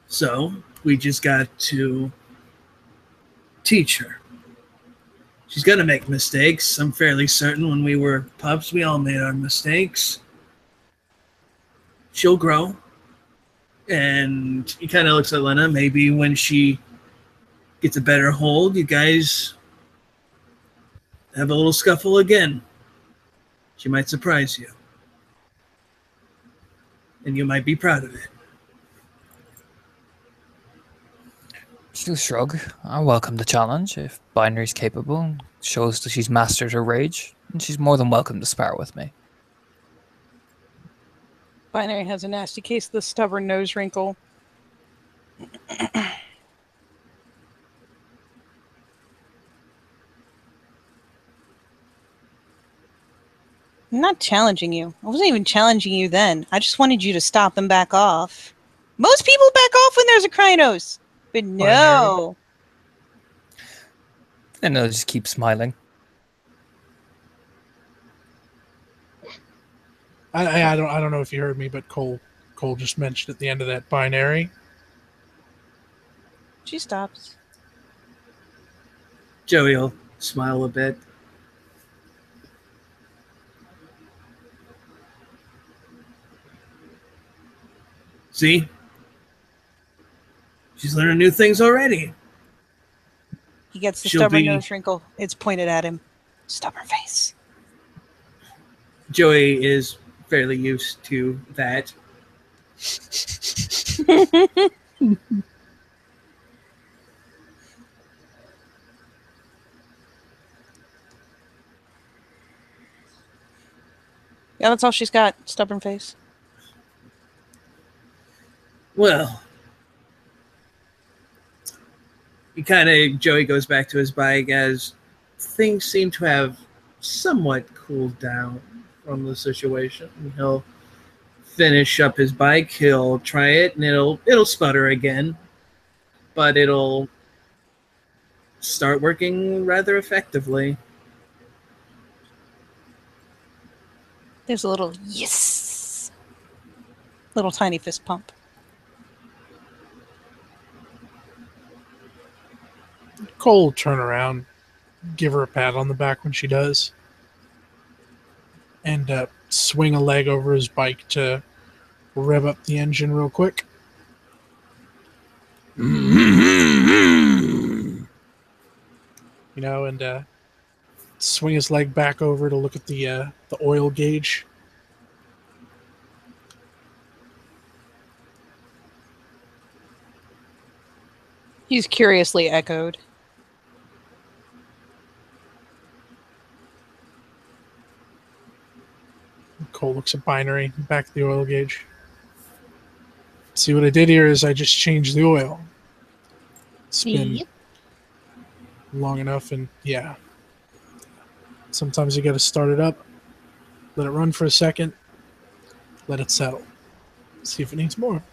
So, we just got to teach her. She's going to make mistakes. I'm fairly certain when we were pups, we all made our mistakes. She'll grow. And he kind of looks at Lena. Maybe when she gets a better hold, you guys have a little scuffle again. She might surprise you. And you might be proud of it. She'll shrug. I welcome the challenge. If Binary's capable, shows that she's mastered her rage, and she's more than welcome to spar with me. Binary has a nasty case of the stubborn nose wrinkle. I'm not challenging you. I wasn't even challenging you then. I just wanted you to stop and back off. Most people back off when there's a Krynos. But no. And I'll just keep smiling. I don't know if you heard me, but Cole just mentioned at the end of that binary. She stops. Joey will smile a bit. See? She's learning new things already. He gets the She'll stubborn be- nose wrinkle. It's pointed at him. Stubborn face. Joey is fairly used to that. Yeah, that's all she's got. Stubborn face. Well, Joey goes back to his bike as things seem to have somewhat cooled down from the situation. He'll finish up his bike, he'll try it, and it'll sputter again, but it'll start working rather effectively. There's a little yes. Little tiny fist pump. Cole will turn around, give her a pat on the back when she does, and swing a leg over his bike to rev up the engine real quick. And swing his leg back over to look at the oil gauge. He's curiously echoed. Cole looks at binary, back at the oil gauge. See, what I did here is I just changed the oil. It's been long enough, and yeah. Sometimes you got to start it up, let it run for a second, let it settle. See if it needs more.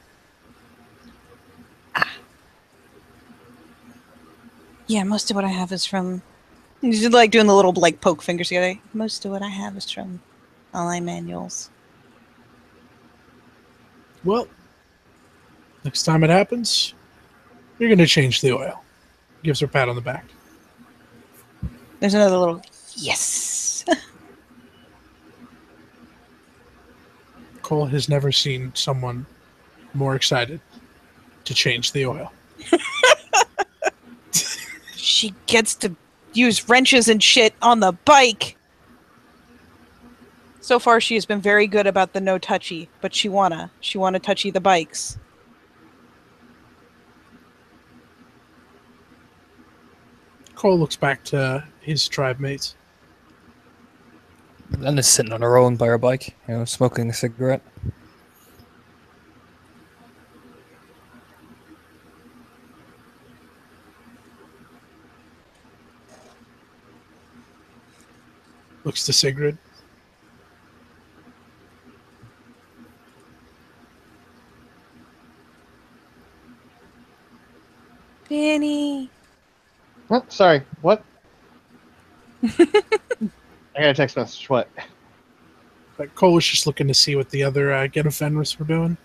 Yeah, most of what I have is from. He's like doing the little like poke fingers together. Most of what I have is from online manuals. Well, next time it happens, you're going to change the oil. Gives her a pat on the back. There's another little yes. Cole has never seen someone more excited to change the oil. She gets to use wrenches and shit on the bike. So far, she has been very good about the no touchy, but she wanna touchy the bikes. Cole looks back to his tribe mates. Lena's sitting on her own by her bike, smoking a cigarette. Looks to Sigrid. Benny. Oh, sorry. What? I got a text message. What? But Cole was just looking to see what the other Get Fenris were doing.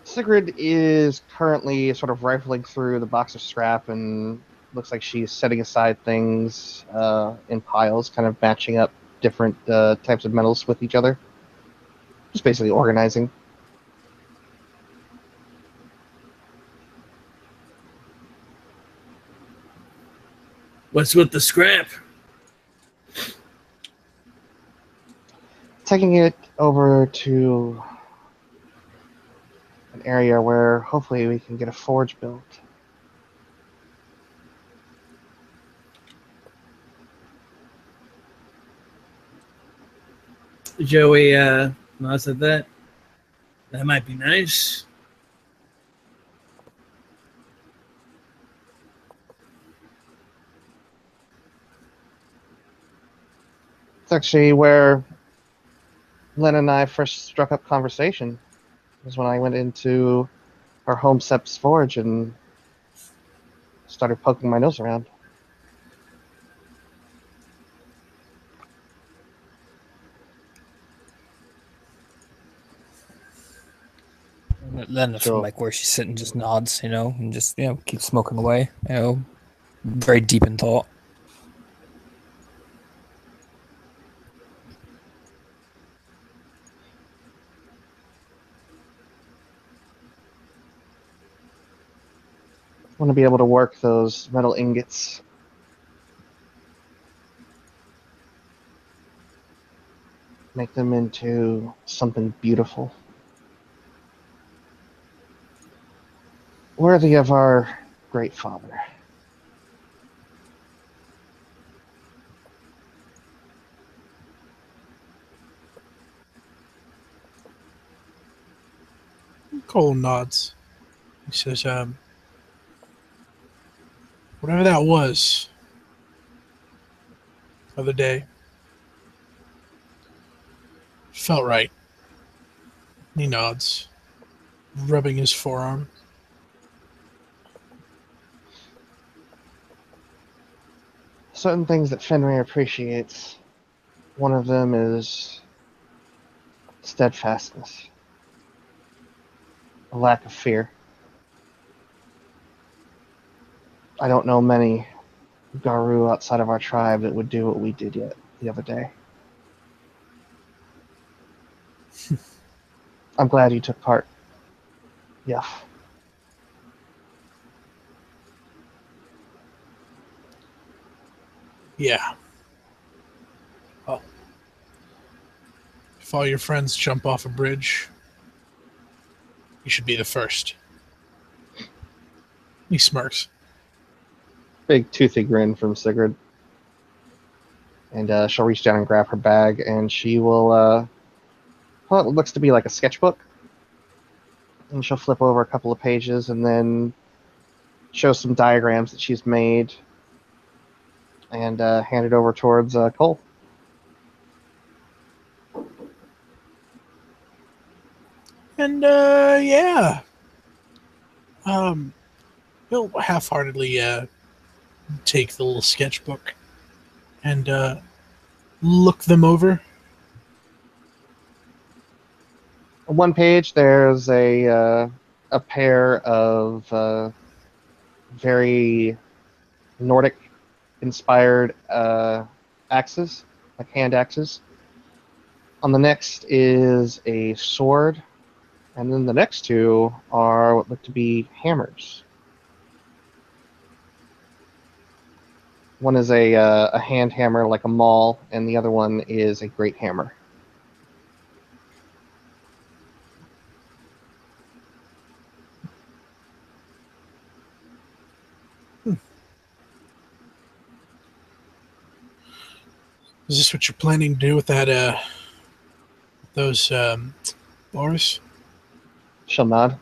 Sigrid is currently sort of rifling through the box of scrap and looks like she's setting aside things in piles, kind of matching up different types of metals with each other. Just basically organizing. What's with the scrap? Taking it over to an area where hopefully we can get a forge built. Joey nods at that. That might be nice. It's actually where Len and I first struck up conversation. It was when I went into our home Sep's forge and started poking my nose around. Lena Sure. from like where she's sitting just nods, and just keeps smoking away, very deep in thought. I want to be able to work those metal ingots. Make them into something beautiful. Worthy of our great father. Cole nods. He says, whatever that was the other day, felt right. He nods, rubbing his forearm. Certain things that Fenrir appreciates One of them is steadfastness, a lack of fear. I don't know many Garu outside of our tribe that would do what we did yet the other day. I'm glad you took part. Yeah. Yeah. Well, if all your friends jump off a bridge, you should be the first. He smirks. Big toothy grin from Sigrid. And she'll reach down and grab her bag, and she will, well, it looks to be like a sketchbook. And she'll flip over a couple of pages and then show some diagrams that she's made and hand it over towards Cole. And, yeah. He'll half-heartedly, take the little sketchbook and, look them over. On one page, there's a pair of very Nordic-inspired axes, like hand axes. On the next is a sword, and then the next two are what look to be hammers. One is a hand hammer like a maul, and the other one is a great hammer. Is this what you're planning to do with that, those, bars? She'll nod.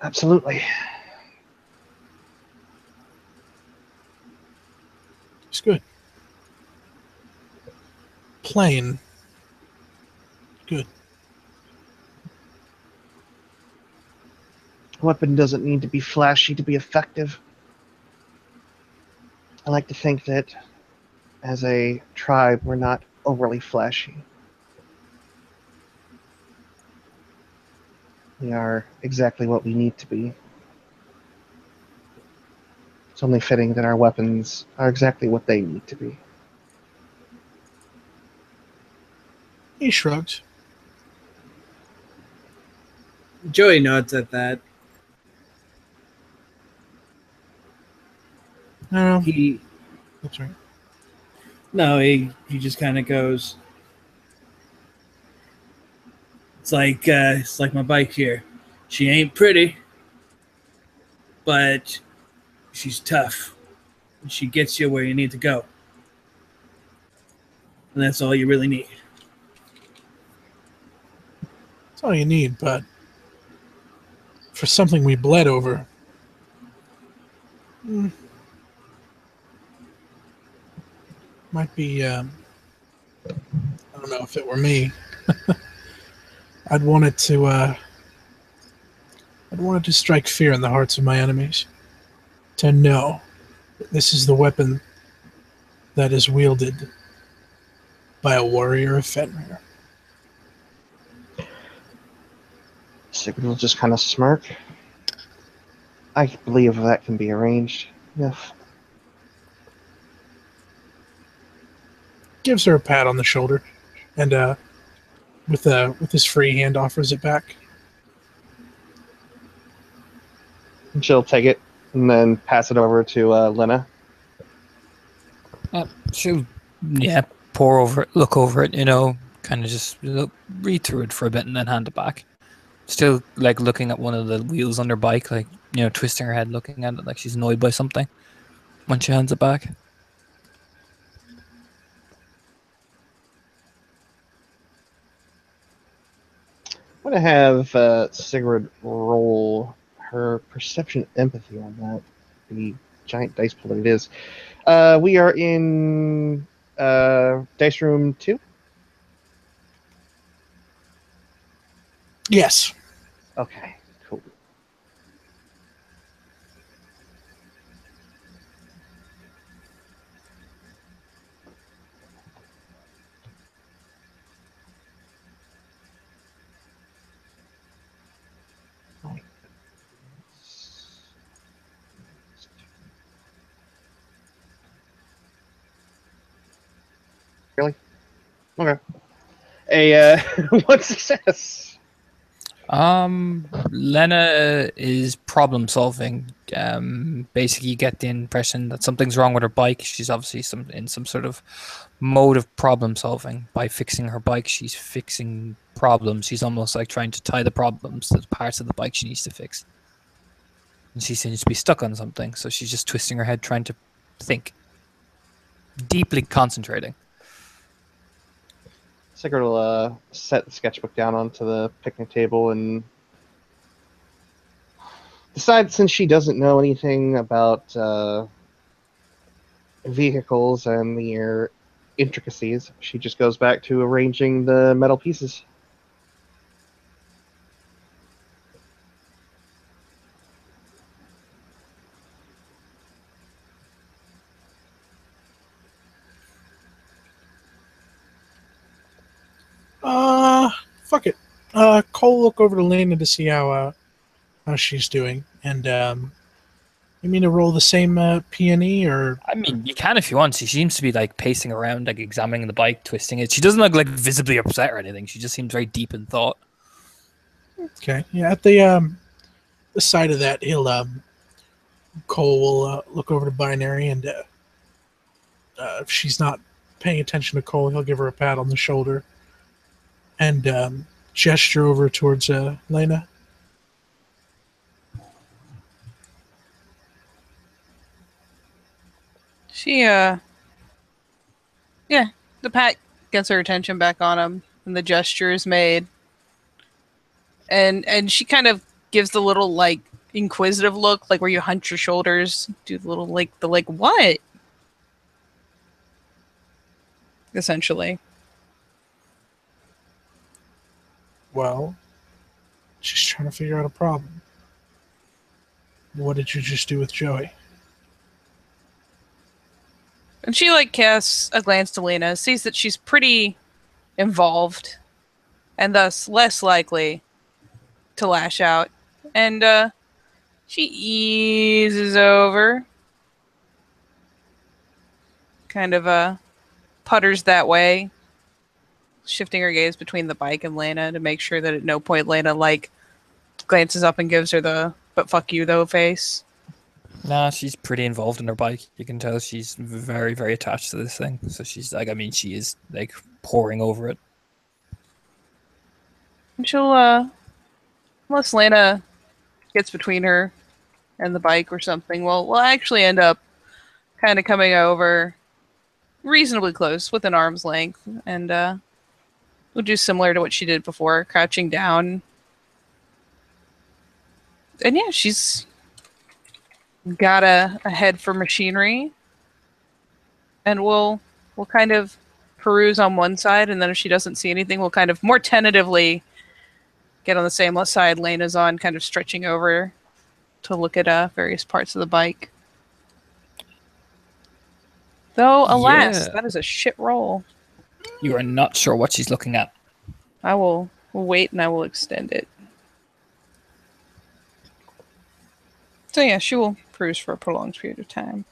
Absolutely. It's good. Plain. Good. A weapon doesn't need to be flashy to be effective. I like to think that as a tribe, we're not overly flashy. We are exactly what we need to be. It's only fitting that our weapons are exactly what they need to be. He shrugs. Joey nods at that. No, He that's right. no, he just kind of goes. It's like my bike here. She ain't pretty, but she's tough. She gets you where you need to go, and that's all you really need. That's all you need, but for something we bled over, might be, I don't know if it were me. I'd want it to strike fear in the hearts of my enemies. To know that this is the weapon that is wielded by a warrior of Fenrir. Sigurd will just kind of smirk. I believe that can be arranged. Yes. Gives her a pat on the shoulder, and with his free hand offers it back. And she'll take it and then pass it over to Lena. She'll, pour over it, look over it, kind of just read through it for a bit and then hand it back. Still, like, looking at one of the wheels on her bike, like, twisting her head, looking at it like she's annoyed by something when she hands it back. I'm going to have Sigrid roll her perception empathy on that. The giant dice pool that it is. We are in dice room 2. Yes. Okay, cool. Really? Okay. A one success. Lena is problem solving. Basically, you get the impression that something's wrong with her bike. She's obviously in some sort of mode of problem solving. By fixing her bike, she's fixing problems. She's almost like trying to tie the problems to the parts of the bike she needs to fix. And she seems to be stuck on something, so she's just twisting her head, trying to think, deeply concentrating. Sigurd will set the sketchbook down onto the picnic table and decide, since she doesn't know anything about vehicles and their intricacies, she just goes back to arranging the metal pieces. Fuck it. Cole, look over to Lena to see how she's doing, and you mean to roll the same P&E, or? I mean, you can if you want. She seems to be like pacing around, like examining the bike, twisting it. She doesn't look like visibly upset or anything. She just seems very deep in thought. Okay, yeah. At the side of that, Cole will look over to Binary, and if she's not paying attention to Cole, he'll give her a pat on the shoulder and gesture over towards Lena. She, yeah, the pat gets her attention back on him, and the gesture is made. And she kind of gives the little, like, inquisitive look, like where you hunch your shoulders, do the little, like, what? Essentially. Well, she's trying to figure out a problem. What did you just do with Joey? And she, like, casts a glance to Lena, sees that she's pretty involved, and thus less likely to lash out. And she eases over, kind of putters that way, shifting her gaze between the bike and Lena to make sure that at no point Lena, like, glances up and gives her the "but fuck you though" face. Nah, she's pretty involved in her bike. You can tell she's very, very attached to this thing. So she's like, I mean, she is like poring over it. And she'll, unless Lena gets between her and the bike or something, we'll actually end up kind of coming over reasonably close, within arm's length, and we'll do similar to what she did before, crouching down. And yeah, she's got a head for machinery, and we'll kind of peruse on one side, and then if she doesn't see anything, we'll kind of more tentatively get on the same side Lena's on, kind of stretching over to look at various parts of the bike. Though, alas, that is a shit roll. You are not sure what she's looking at. I will wait and I will extend it. So yeah, she will cruise for a prolonged period of time.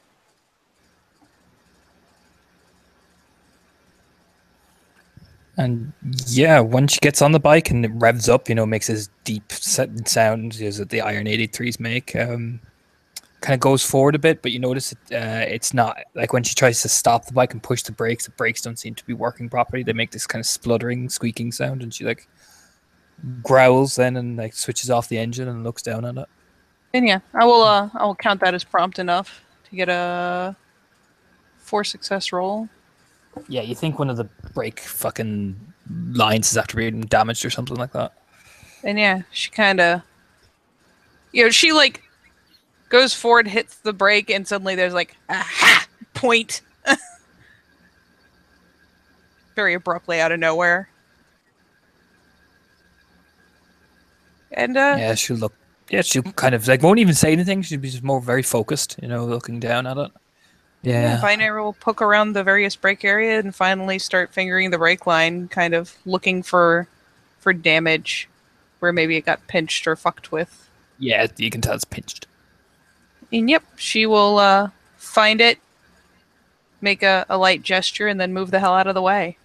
And yeah, when she gets on the bike and it revs up, makes this deep sound that the Iron 83s make. Kind of goes forward a bit, but you notice it's not like when she tries to stop the bike and push the brakes don't seem to be working properly. They make this kind of spluttering, squeaking sound, and she like growls then and like switches off the engine and looks down at it. And yeah, I will count that as prompt enough to get a 4 success roll. Yeah, you think one of the brake fucking lines is after being damaged or something like that. And yeah, she kind of, she like goes forward, hits the brake, and suddenly there's like a point. Very abruptly out of nowhere. And yeah, she'll kind of like won't even say anything. She'll be just more very focused, looking down at it. Yeah. Binary will poke around the various brake area and finally start fingering the brake line, kind of looking for damage where maybe it got pinched or fucked with. Yeah, you can tell it's pinched. And yep, she will find it, make a light gesture and then move the hell out of the way.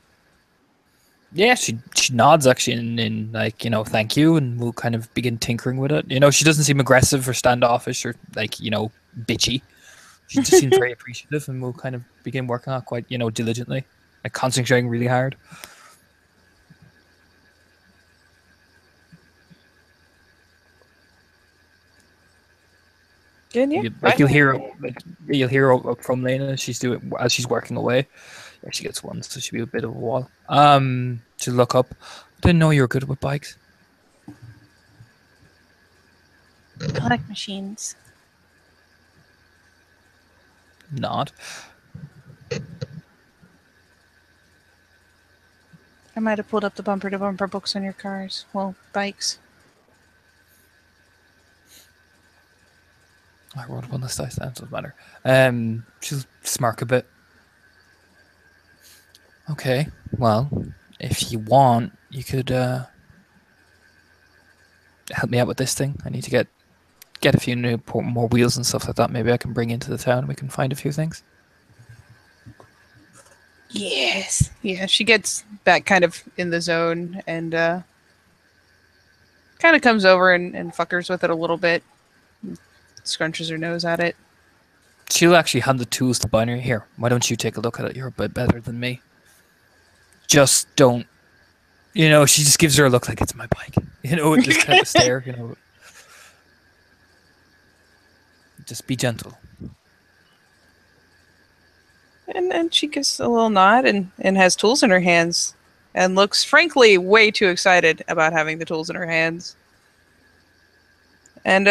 Yeah, she nods actually in like, thank you, and we'll kind of begin tinkering with it. She doesn't seem aggressive or standoffish or like, bitchy. She just seems very appreciative, and we'll kind of begin working on it quite, diligently, like concentrating really hard. Good, yeah. You'll hear from Lena as she's working away. Yeah, she gets one, so she'll be a bit of a wall. She'll look up. Didn't know you were good with bikes. I like machines. Not. I might have pulled up the bumper-to-bumper books on your cars. Well, bikes. I rolled up on this dice. That doesn't matter. She'll smirk a bit. Okay, well, if you want, you could help me out with this thing. I need to get a few more wheels and stuff like that. Maybe I can bring into the town and we can find a few things. Yes. Yeah, she gets back kind of in the zone and kind of comes over and fuckers with it a little bit. Scrunches her nose at it. She'll actually hand the tools to Binary. Here, why don't you take a look at it? You're a bit better than me. Just don't. She just gives her a look like it's my bike. With this kind of stare. Just be gentle. And she gives a little nod and has tools in her hands and looks, frankly, way too excited about having the tools in her hands. And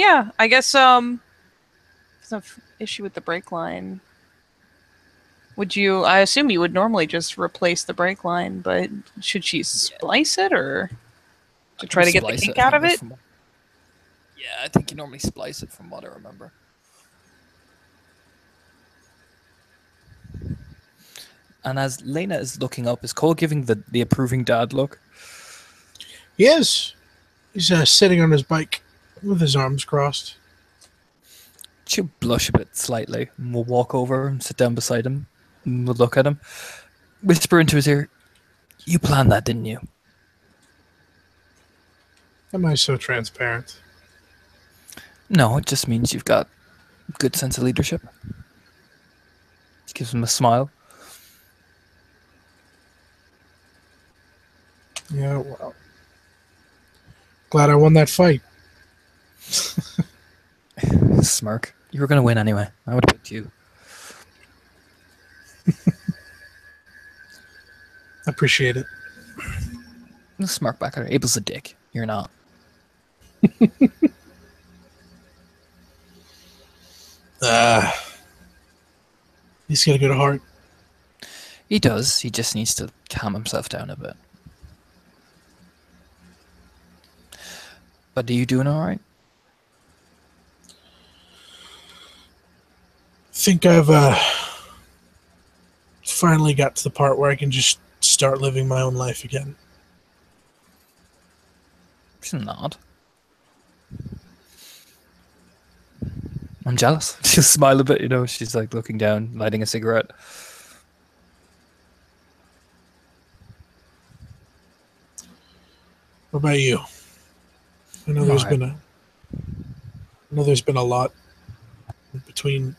yeah, I guess there's an issue with the brake line. I assume you would normally just replace the brake line, but should she splice it or to try to get the kink out of it? Yeah, I think you normally splice it from what I remember. And as Lena is looking up, is Cole giving the approving dad look? Yes. He's sitting on his bike with his arms crossed. She'll blush a bit slightly, and we'll walk over and sit down beside him, and we'll look at him, whisper into his ear, "You planned that, didn't you?" Am I so transparent? No, it just means you've got a good sense of leadership. She gives him a smile. Yeah, well. Glad I won that fight. Smirk. You were going to win anyway. I would have picked you. Appreciate it. Smirk back at her. Abel's a dick. You're not. He's got a good heart. He does. He just needs to calm himself down a bit. But are you doing all right? Think I've finally got to the part where I can just start living my own life again. She's not. I'm jealous. She'll smile a bit, she's like looking down, lighting a cigarette. What about you? I know there's been a lot between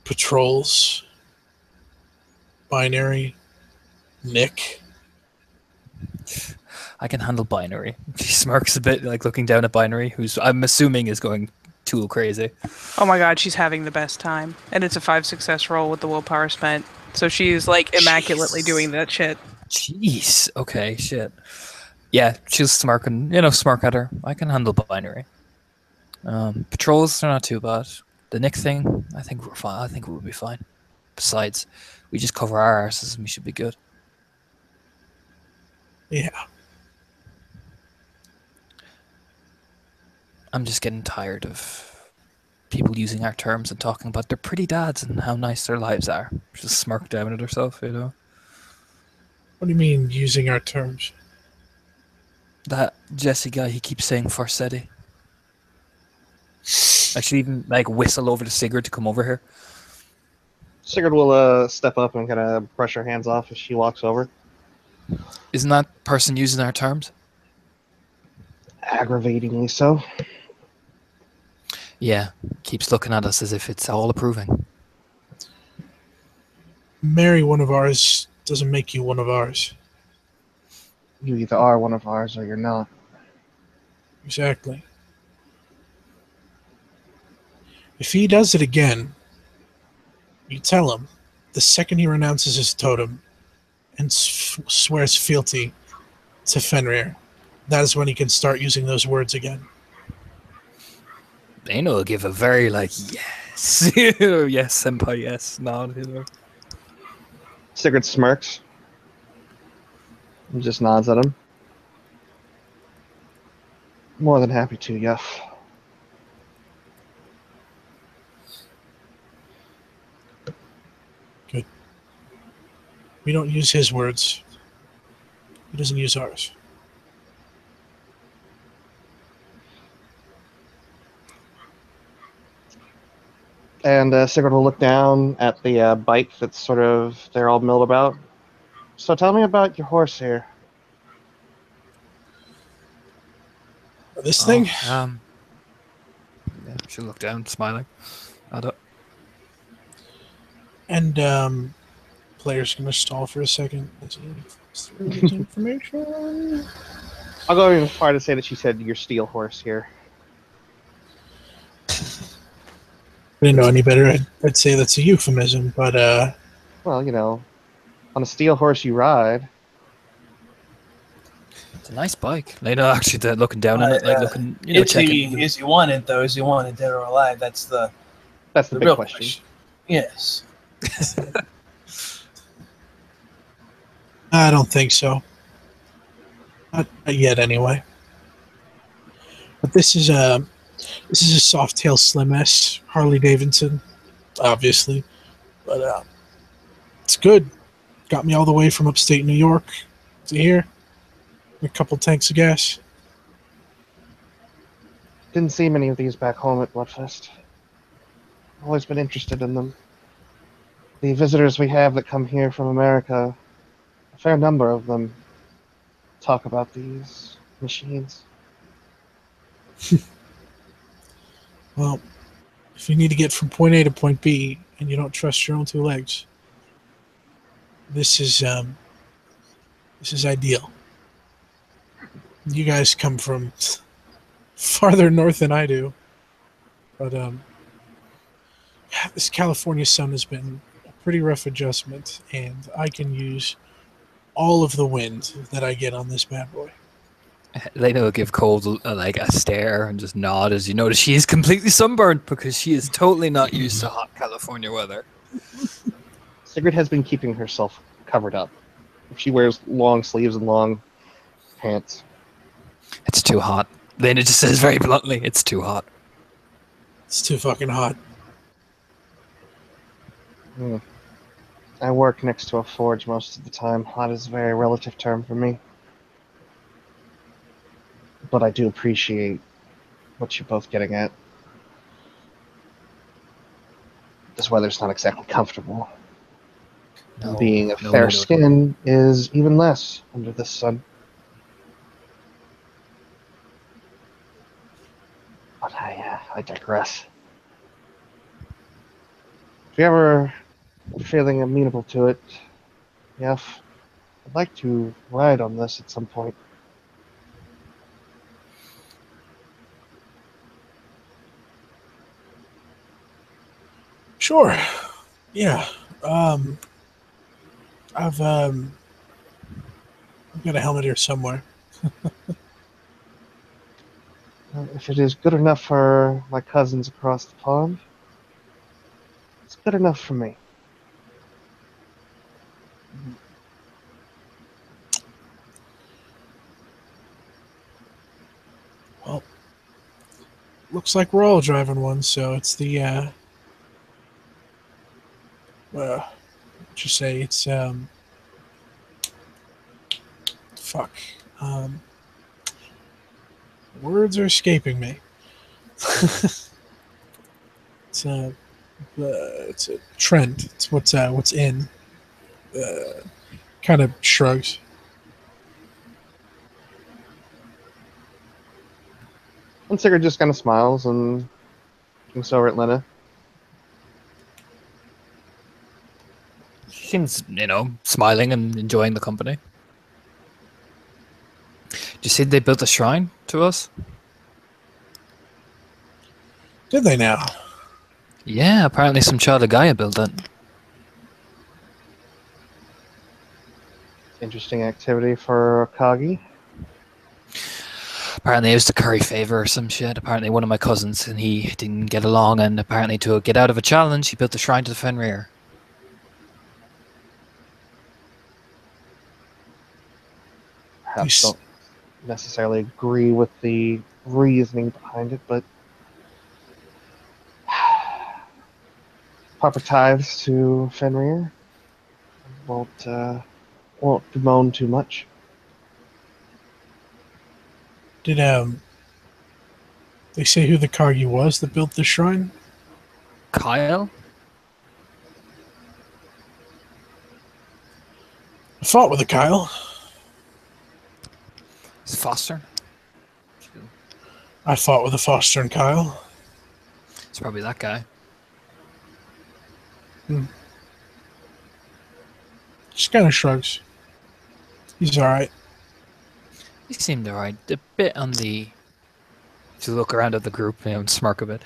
patrols, Binary, Nick. I can handle Binary. She smirks a bit, like looking down at Binary, who's I'm assuming is going tool crazy. Oh my god, she's having the best time. And it's a 5 success roll with the willpower spent. So she's like immaculately doing that shit. Jeez. Okay, shit. Yeah, she's smirking, smirk at her. I can handle Binary. Patrols are not too bad. The Nick thing, I think we're fine. I think we'll be fine. Besides, we just cover our arses and we should be good. Yeah. I'm just getting tired of people using our terms and talking about their pretty dads and how nice their lives are. Just smirk down at herself, What do you mean, using our terms? That Jesse guy, he keeps saying Farsetti. I should even like whistle over to Sigurd to come over here. Sigurd will step up and kind of brush her hands off as she walks over. Isn't that person using our terms? Aggravatingly so. Yeah, keeps looking at us as if it's all approving. Marry one of ours doesn't make you one of ours. You either are one of ours or you're not. Exactly. If he does it again, you tell him the second he renounces his totem and swears fealty to Fenrir, that is when he can start using those words again. Dana will give a very like yes, yes, senpai, yes, nod. Sigurd smirks and just nods at him. More than happy to, Yuff. Good. We don't use his words. He doesn't use ours. And Sigurd will look down at the bike that's sort of they're all milled about. So tell me about your horse here. This thing? Yeah, she'll look down, smiling. And player's gonna stall for a second. Information. I'll go even far to say that she said your steel horse here. I didn't know any better. I'd say that's a euphemism, but Well, you know, on a steel horse you ride. It's a nice bike. Lena actually looking down on it, like looking, checking. Is he wanted though? Is he wanted dead or alive? That's the big real question. Yes. I don't think so. Not yet, anyway. But this is a Softail Slim S Harley Davidson, obviously, but it's good. Got me all the way from upstate New York to here. A couple tanks of gas. Didn't see many of these back home at Bloodfest. Always been interested in them. The visitors we have that come here from America, a fair number of them talk about these machines. Well, if you need to get from point A to point B and you don't trust your own two legs, this is ideal. You guys come from farther north than I do, but this California sun has been a pretty rough adjustment, and I can use all of the wind that I get on this bad boy. Lena will give Cole like a stare and just nod as you notice she is completely sunburned because she is totally not used to hot California weather. Sigrid has been keeping herself covered up. She wears long sleeves and long pants. It's too hot. Lena just says very bluntly, it's too hot. It's too fucking hot. I work next to a forge most of the time. Hot is a very relative term for me. But I do appreciate what you're both getting at. This weather's not exactly comfortable. No, Being of fair skin is even less under this sun. But I digress. If you're ever feeling amenable to it, Jeff, I'd like to ride on this at some point. Sure. Yeah. I've got a helmet here somewhere. If it is good enough for my cousins across the pond, it's good enough for me. Well, looks like we're all driving one, so it's the what you say? It's fuck. Words are escaping me. It's a trend. It's what's in. Kind of shrugs. And Sigurd just kind of smiles and looks over at Lena. She seems, smiling and enjoying the company. Did you see they built a shrine to us? Did they now? Yeah, apparently some child of Gaia built it. Interesting activity for Kagi. Apparently it was to curry favor or some shit. Apparently one of my cousins and he didn't get along, and apparently to get out of a challenge, he built a shrine to the Fenrir. Perhaps don't necessarily agree with the reasoning behind it, but proper tithes to Fenrir. Won't bemoan too much. Did they say who the Kagi was that built the shrine? Kyle? I fought with a Kyle. It's Foster? I fought with a Foster and Kyle. It's probably that guy. Just kind of shrugs. He's alright. He seemed alright. A bit on the... To look around at the group, and smirk a bit.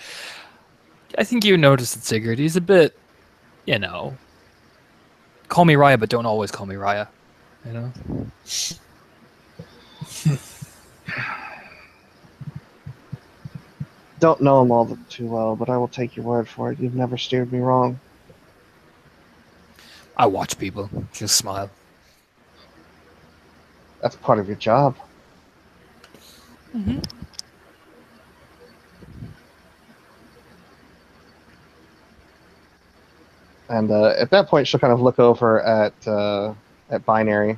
I think you noticed it, Sigurd. He's a bit, call me Raya, but don't always call me Raya. Don't know him all too well, but I will take your word for it. You've never steered me wrong. I watch people. Just smile. That's part of your job. Mm-hmm. And at that point, she'll kind of look over at Binary,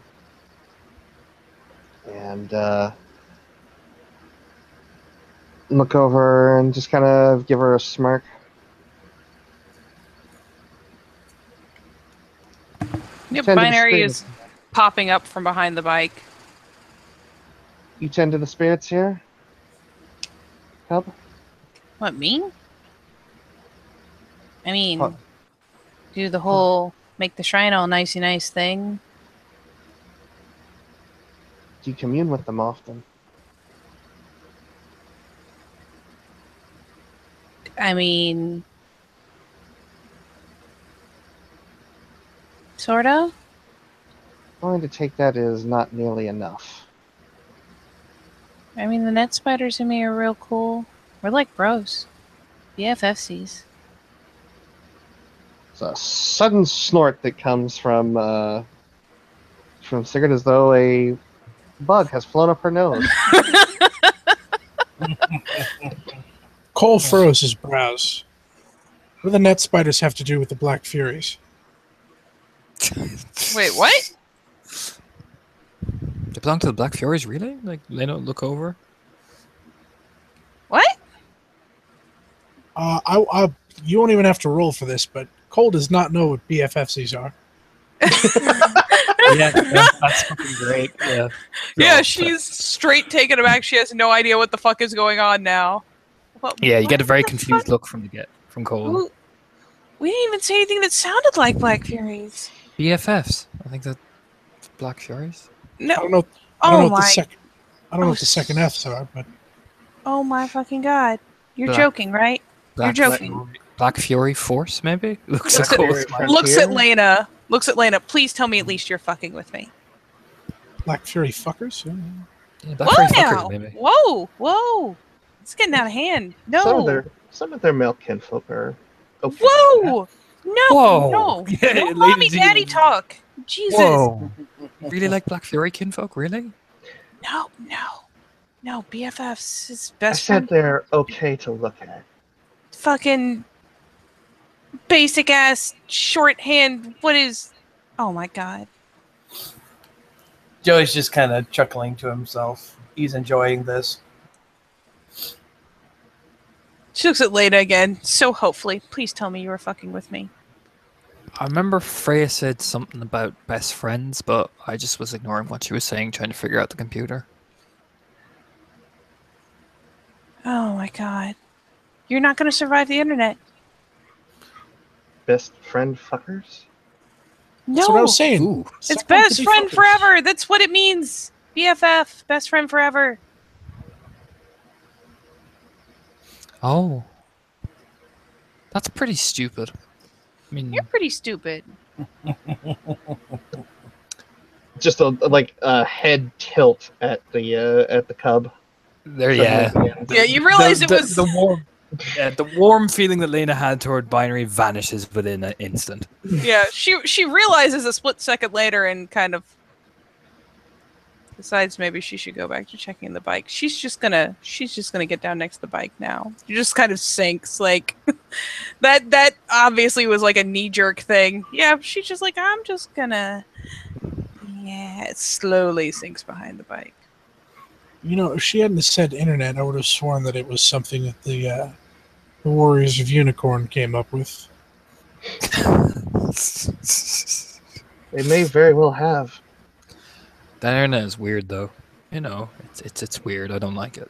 and look over and just kind of give her a smirk. Yep, Tend to the Binary spirits. is popping up from behind the bike. You tend to the spirits here, Cub? What, me? I mean, What? do the whole make the shrine all nicey nice thing. Do you commune with them often? I mean, sort of. I'm going to take that as not nearly enough. I mean, the net spiders and me are real cool. We're like bros. BFFCs. It's a sudden snort that comes from Sigurd, as though a bug has flown up her nose. Cole furrows his brows. What do the net spiders have to do with the Black Furies? Wait, what? They belong to the Black Furies, really? Like, they don't look over? What? You won't even have to roll for this, but Cole does not know what BFFCs are. Yeah, that's fucking great. Yeah. Yeah, she's straight taken aback. She has no idea what the fuck is going on now. Yeah, you get a very What the confused fuck? look from Cole. Who- We didn't even say anything that sounded like Black Furies. BFFs. I think that's Black Furies. No. I don't know. I don't know Oh what the my. second. I don't know Oh, what the second F's are, but Oh my fucking god. You're Black- joking, right? Black, You're joking. Black Fury Force, maybe? Looks Looks like at- Cole's Frontier? Looks at Lena. Looks at Lena. Please tell me at least you're fucking with me. Black Fury fuckers. Yeah, Black Whoa Fury now. Fuckers, maybe. Whoa. Whoa. It's getting out of hand. No. Some of their male kinfolk are okay. Whoa. No. Whoa. No. Yeah, No ladies mommy and daddy gentlemen. talk. Jesus. Whoa. Really like Black Fury kinfolk, really? No. No. BFF's his I best said friend. they're okay to look at. Fucking basic ass shorthand. What is? Oh my god. Joey's just kind of chuckling to himself. He's enjoying this. She looks at Leda again, so hopefully. Please tell me you were fucking with me. I remember Freya said something about best friends, but I just was ignoring what she was saying, trying to figure out the computer. Oh my god. You're not going to survive the internet. Best friend fuckers? No. That's what I was saying. Ooh. It's Someone best to be friend fuckers. forever. That's what it means. BFF. Best friend forever. Oh. That's pretty stupid. I mean, You're pretty stupid. Just a head tilt at the cub. there, yeah. Yeah, you realize it was... the warm. Yeah, the warm feeling that Lena had toward Binary vanishes within an instant. Yeah, she realizes a split second later and kind of decides maybe she should go back to checking the bike. She's just gonna get down next to the bike now. She just kind of sinks like that obviously was like a knee-jerk thing. Yeah, she's just like, I'm just gonna it slowly sinks behind the bike. You know, if she hadn't said internet, I would have sworn that it was something that the Warriors of Unicorn came up with. They may very well have. That internet is weird, though. You know, it's weird. I don't like it.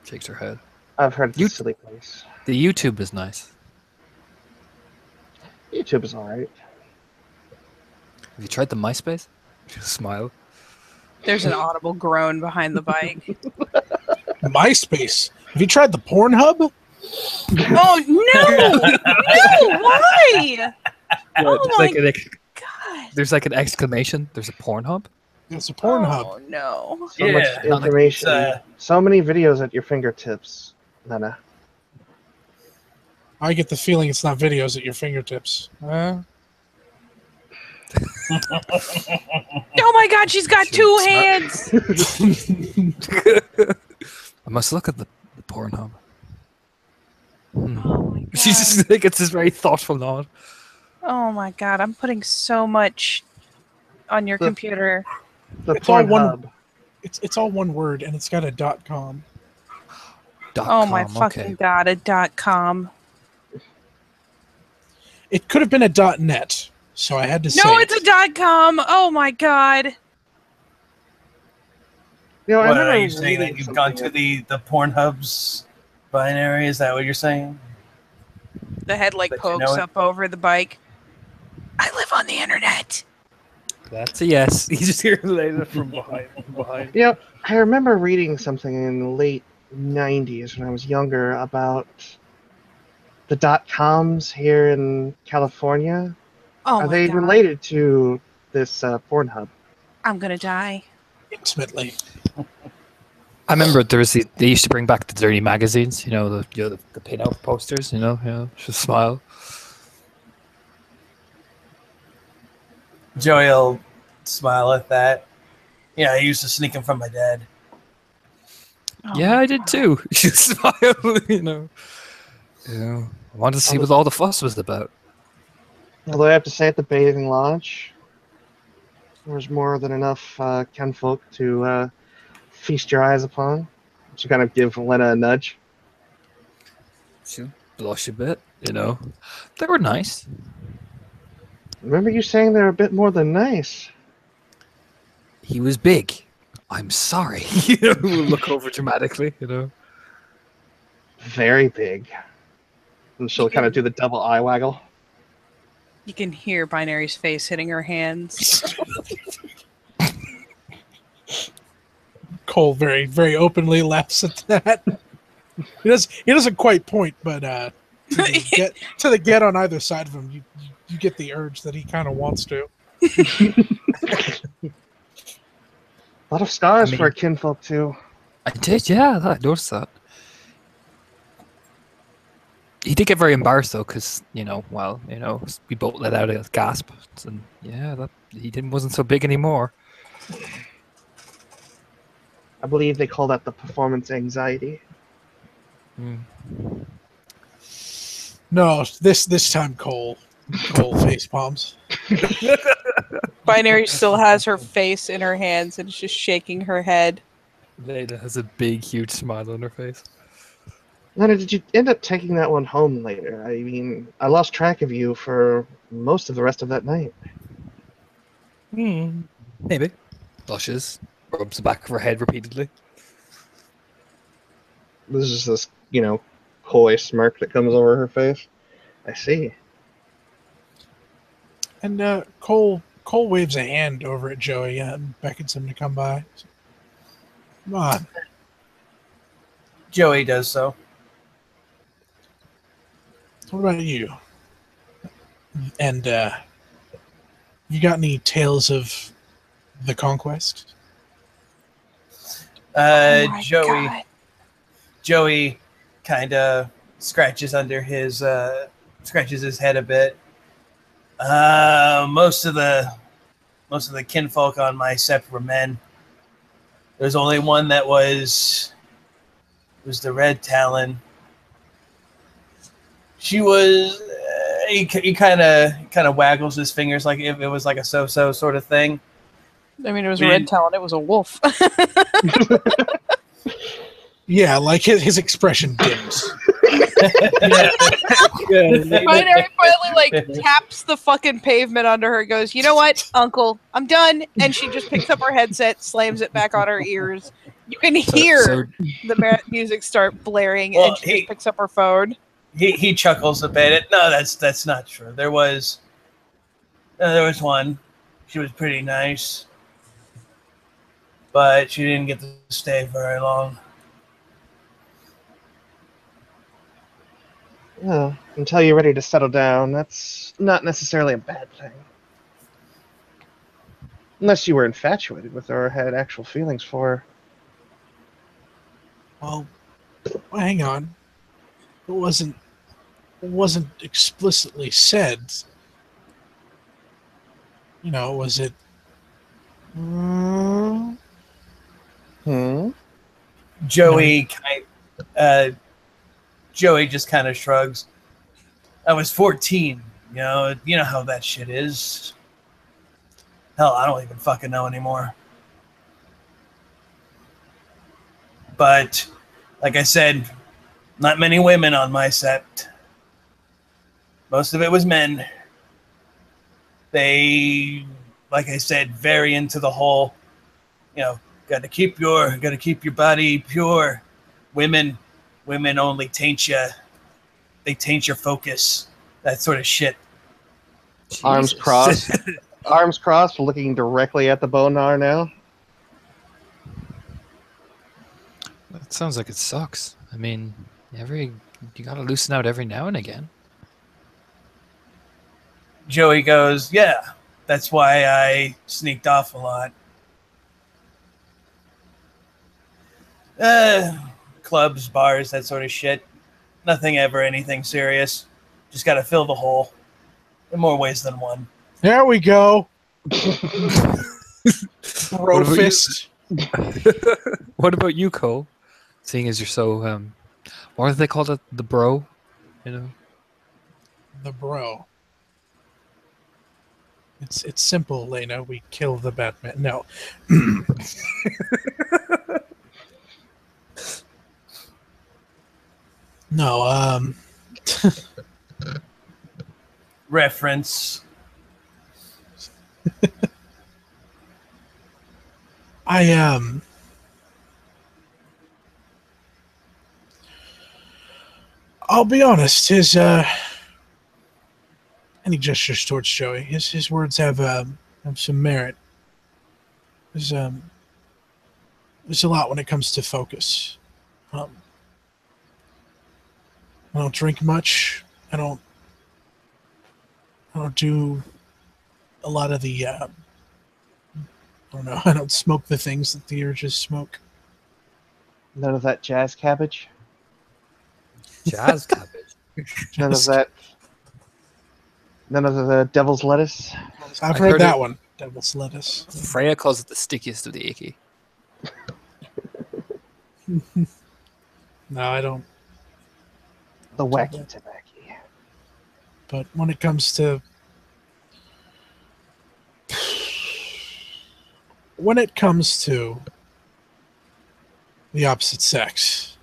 Shakes her head. I've heard it's a silly place. The YouTube is nice. YouTube is alright. Have you tried the MySpace? Just smile. There's an audible groan behind the bike. MySpace. Have you tried the Pornhub? Oh no! No! Why? Oh It's my like god! there's like an exclamation. There's a Pornhub. It's a Pornhub. Oh no! So much information. So many videos at your fingertips, Lena. I get the feeling it's not videos at your fingertips. Oh my god, she's got two hands! I must look at the Pornhub. Oh my god. She's just like, it's this very thoughtful nod. Oh my god, I'm putting so much on your computer. The It's all Pornhub. It's all one word, and it's got a .com. Oh my fucking god, a .com. It could have been a .net, so I had to say. No, it's a .com. Oh my god. You know, I What, remember are you saying reading that you've gone to something the Pornhub's binary? Is that what you're saying? The head like But you pokes know it. up over the bike. I live on the internet. That's a yes. You just hear Lena from behind. You know, I remember reading something in the late 90s when I was younger about the .coms here in California. Oh Are my they god. related to this Pornhub? I'm gonna die. Intimately. I remember there was they used to bring back the dirty magazines. You know the pin-out posters. Just smile. Joey will smile at that. Yeah, I used to sneak them from my dad. Oh Yeah, my I did God. too. Just smile. I wanted to see what all the fuss was about. Although I have to say, at the bathing lodge, there was more than enough kinfolk to feast your eyes upon. To kind of give Lena a nudge. She blush a bit. They were nice. Remember you saying they're a bit more than nice? He was big. I'm sorry. We'll look over dramatically. Very big. And she'll kind of do the double eye waggle. You can hear Binary's face hitting her hands. Cole very, very openly laughs at that. He doesn't quite point, but to the get on either side of him, you get the urge that he kind of wants to. A lot of scars for a kinfolk too. I did, yeah. I noticed that. He did get very embarrassed though, because we both let out a gasp, and that he wasn't so big anymore. I believe they call that the performance anxiety. No, this time Cole face palms. Binary still has her face in her hands and is just shaking her head. Leda has a big, huge smile on her face. Nana, did you end up taking that one home later? I mean, I lost track of you for most of the rest of that night. Maybe. Blushes, rubs the back of her head repeatedly. There's just this, coy smirk that comes over her face. I see. And Cole waves a hand over at Joey and beckons him to come by. Come on. Joey does so. What about you? And you got any tales of the conquest? Oh my Joey. God. Joey kind of scratches his head a bit. Most of the kinfolk on my sept were men. There's only one that was the Red Talon. She was. He kind of waggles his fingers like if it was like a so-so sort of thing. I mean, it was a red talent. It was a wolf. Yeah, like his expression dims. Binary finally taps the fucking pavement under her. Goes, you know what, Uncle? I'm done. And she just picks up her headset, slams it back on her ears. You can hear the music start blaring, and she just picks up her phone. He chuckles a bit. No, that's not true. There was one. She was pretty nice, but she didn't get to stay very long. Well, until you're ready to settle down, that's not necessarily a bad thing. Unless you were infatuated with her or had actual feelings for her. Well, hang on. It wasn't explicitly said. Was it? Joey just kind of shrugs. I was 14. You know how that shit is. Hell, I don't even fucking know anymore. But, like I said, not many women on my sept. Most of it was men. They, like I said, very into the whole, gotta keep your body pure. Women only taint you. They taint your focus. That sort of shit. Jesus. Arms crossed, looking directly at the bonar now. That sounds like it sucks. I mean, you gotta loosen out every now and again. Joey goes, yeah, that's why I sneaked off a lot. Clubs, bars, that sort of shit. Nothing ever anything serious. Just gotta fill the hole. In more ways than one. There we go. Bro What fist. What about you, Cole? Seeing as you're so, what do they call it? The bro? The bro. It's simple, Lena. We kill the Batman. No. No, Reference. I'll be honest, and he gestures towards Joey. His words have some merit. There's a lot when it comes to focus. I don't drink much. I don't do a lot of the. I don't know. I don't smoke the things that the urges smoke. None of that jazz cabbage. Jazz cabbage. None of that. None of the devil's lettuce. I've heard that one. Devil's lettuce. Freya calls it the stickiest of the icky. No, I don't. The wacky tobacco. But when it comes to the opposite sex,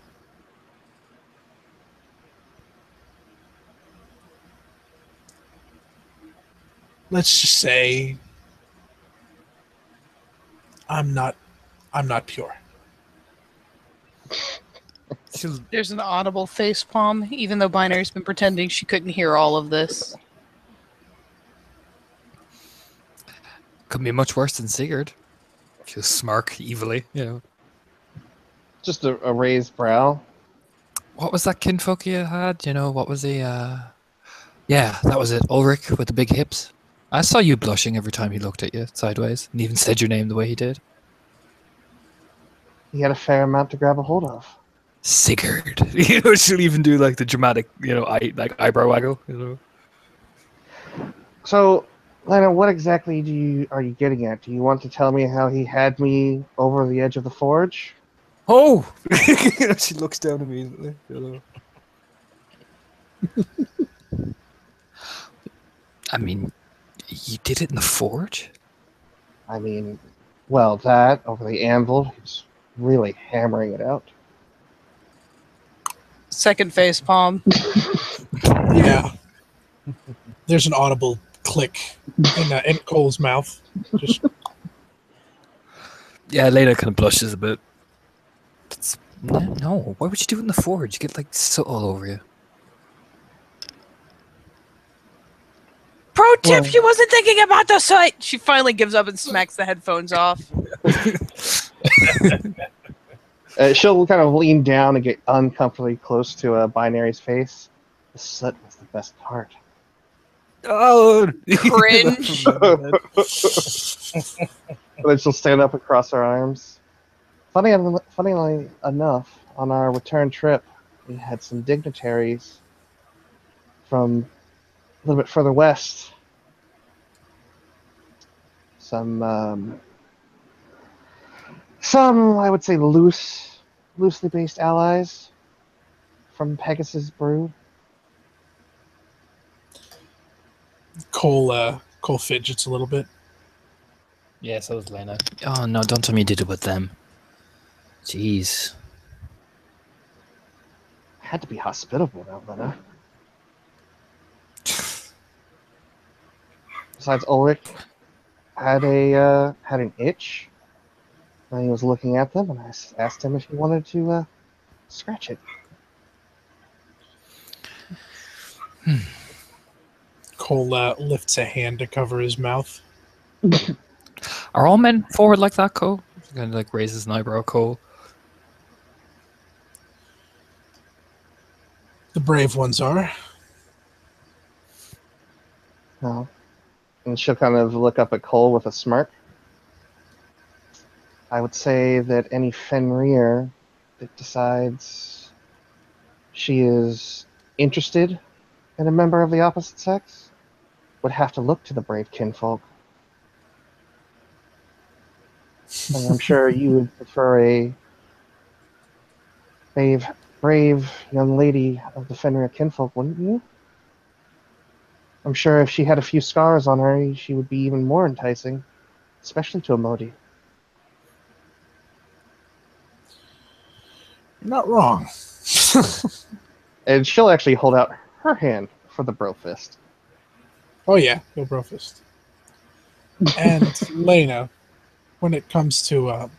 let's just say I'm not pure. There's an audible facepalm, even though Binary's been pretending she couldn't hear all of this. Couldn't be much worse than Sigurd. She'll smirk evilly, you know. Just a raised brow. What was that kinfolk you had? You know, what was he? Yeah, that was it. Ulrich with the big hips. I saw you blushing every time he looked at you sideways, and even said your name the way he did. He had a fair amount to grab a hold of. Sigurd. You know, she'll even do like the dramatic, you know, eyebrow waggle. You know. So, Lena, what exactly are you getting at? Do you want to tell me how he had me over the edge of the forge? Oh! She looks down immediately. You know. I mean, you did it in the forge? I mean, well, that over the anvil. He's really hammering it out. Second facepalm. Yeah. There's an audible click in Cole's mouth. Just Yeah, Lena kind of blushes a bit. No, why would you do it in the forge? You get like soot all over you. Pro tip, she wasn't thinking about the soot! She finally gives up and smacks the headphones off. She'll kind of lean down and get uncomfortably close to Binary's face. The soot was the best part. Oh! Cringe. And then she'll stand up and cross her arms. Funnily enough, on our return trip, we had some dignitaries from a little bit further west. Some I would say loosely based allies from Pegasus Brood. Cole fidgets a little bit. Yeah, so was Lena. Oh no, don't tell me you did it with them. Jeez. Had to be hospitable now, Lena. Besides, Ulrich had an itch when he was looking at them, and I asked him if he wanted to scratch it. Cole lifts a hand to cover his mouth. Are all men forward like that, Cole? Kind of like raises an eyebrow, Cole. The brave ones are. No. And she'll kind of look up at Cole with a smirk. I would say that any Fenrir that decides she is interested in a member of the opposite sex would have to look to the brave kinfolk. And I'm sure you would prefer a brave young lady of the Fenrir kinfolk, wouldn't you? I'm sure if she had a few scars on her, she would be even more enticing, especially to a Modi. You're not wrong. And she'll actually hold out her hand for the bro fist. Oh yeah, go brofist. And Lena, when it comes to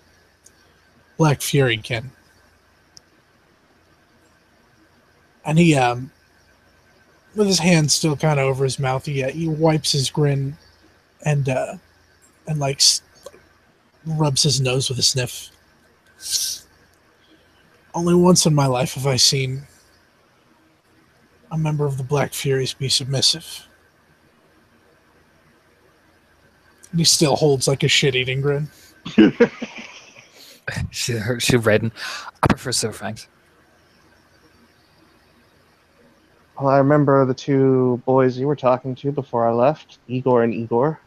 Black Fury Ken, and he with his hand still kind of over his mouth, he wipes his grin and like rubs his nose with a sniff. Only once in my life have I seen a member of the Black Furies be submissive. And he still holds like a shit-eating grin. She'll redden. I prefer Silver Fangs. Well, I remember the two boys you were talking to before I left, Igor and Igor.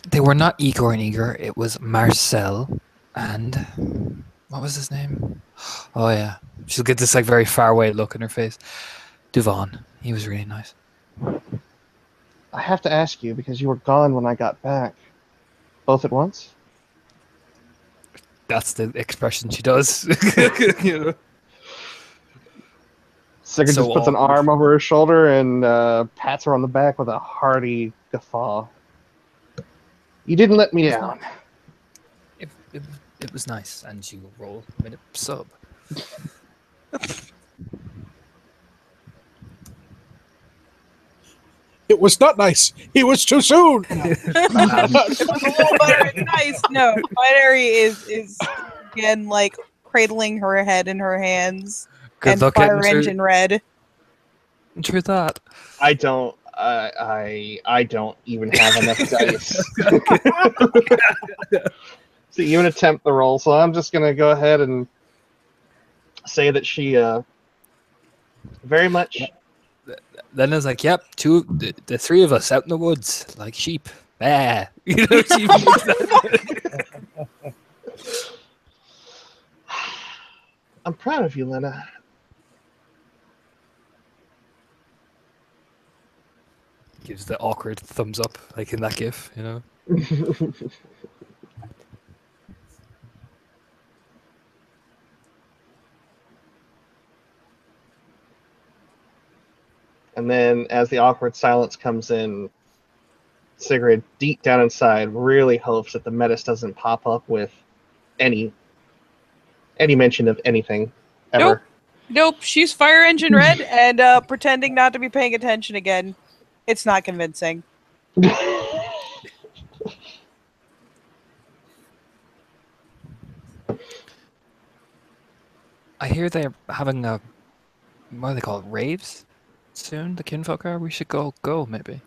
They were not Igor and Igor. It was Marcel and... What was his name? Oh, yeah. She'll get this like very far away look in her face. Duvon. He was really nice. I have to ask you, because you were gone when I got back. Both at once? That's the expression she does. You know? Sigurd So just puts an awkward. arm over her shoulder and pats her on the back with a hearty guffaw. You didn't let me down. It was nice, and you roll minute sub. It was not nice. He was too soon. It was a little better than nice. No, Binary is again like cradling her head in her hands Good and luck fire getting engine red. through that. I don't. I don't even have enough dice to even attempt the roll. So I'm just gonna go ahead and say that she very much. Then it's like, yep, the three of us out in the woods like sheep. Ah, you know, sheep. I'm proud of you, Lena. Gives the awkward thumbs up, like in that gif, you know. And then, as the awkward silence comes in, Sigrid, deep down inside, really hopes that the Metis doesn't pop up with any mention of anything ever. Nope, she's fire engine red and pretending not to be paying attention again. It's not convincing. I hear they're having a what do they call it? Raves soon. The kinfolk are. We should go maybe.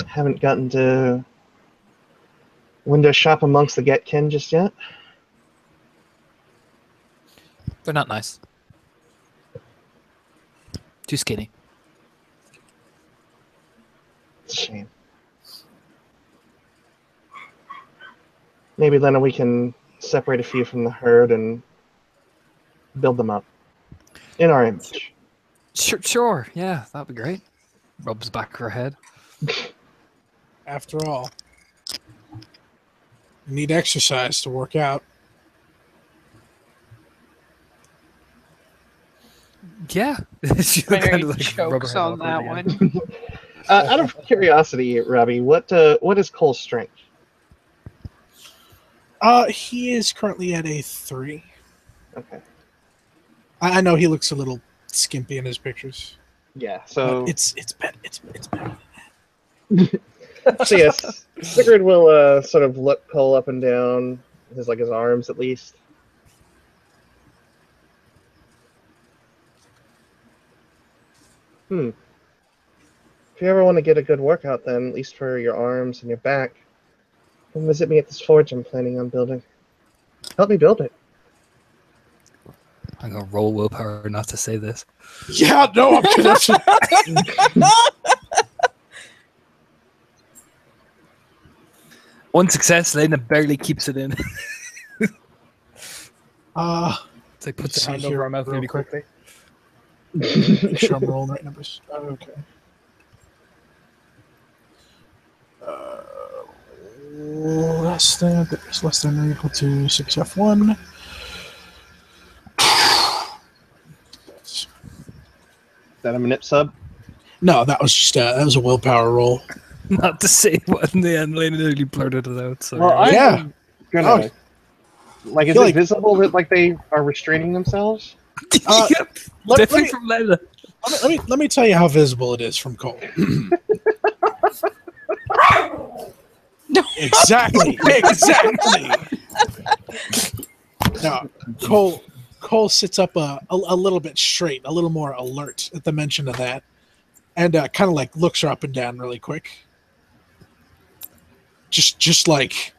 Haven't gotten to window shop amongst the Getkin just yet. They're not nice. Too skinny. It's a shame. Maybe, Lena, we can separate a few from the herd and build them up in our image. Sure. Yeah, that'd be great. Rubs back her head. After all, you need exercise to work out. Yeah. She Binary kind of like rub her chokes head on up that again. one. Out of curiosity, Robbie, what is Cole's strength? He is currently at a 3. Okay. I know he looks a little skimpy in his pictures. Yeah. So It's better. It's better. So yes, Sigurd will sort of look Cole up and down, his arms at least. If you ever want to get a good workout, then at least for your arms and your back, come visit me at this forge I'm planning on building. Help me build it. I'm gonna roll willpower not to say this. Yeah, no, I'm gonna. One success, Lena barely keeps it in. It's like put Let's the hand see over here our mouth real really quick. quickly. Make sure I'm rolling right numbers. Okay. Less than or equal to 6F1. Is that a minute sub? No, that was just that was a willpower roll. Not to say what in the end, Lena nearly blurted it out. So Well, I'm Yeah. gonna. Oh. Is Feel it like- visible that they are restraining themselves? Yep. Let Definitely me- from Lena. Let me tell you how visible it is from Cole. Exactly. No, Cole sits up a little bit straight, a little more alert at the mention of that, and kind of like looks her up and down really quick. Just like,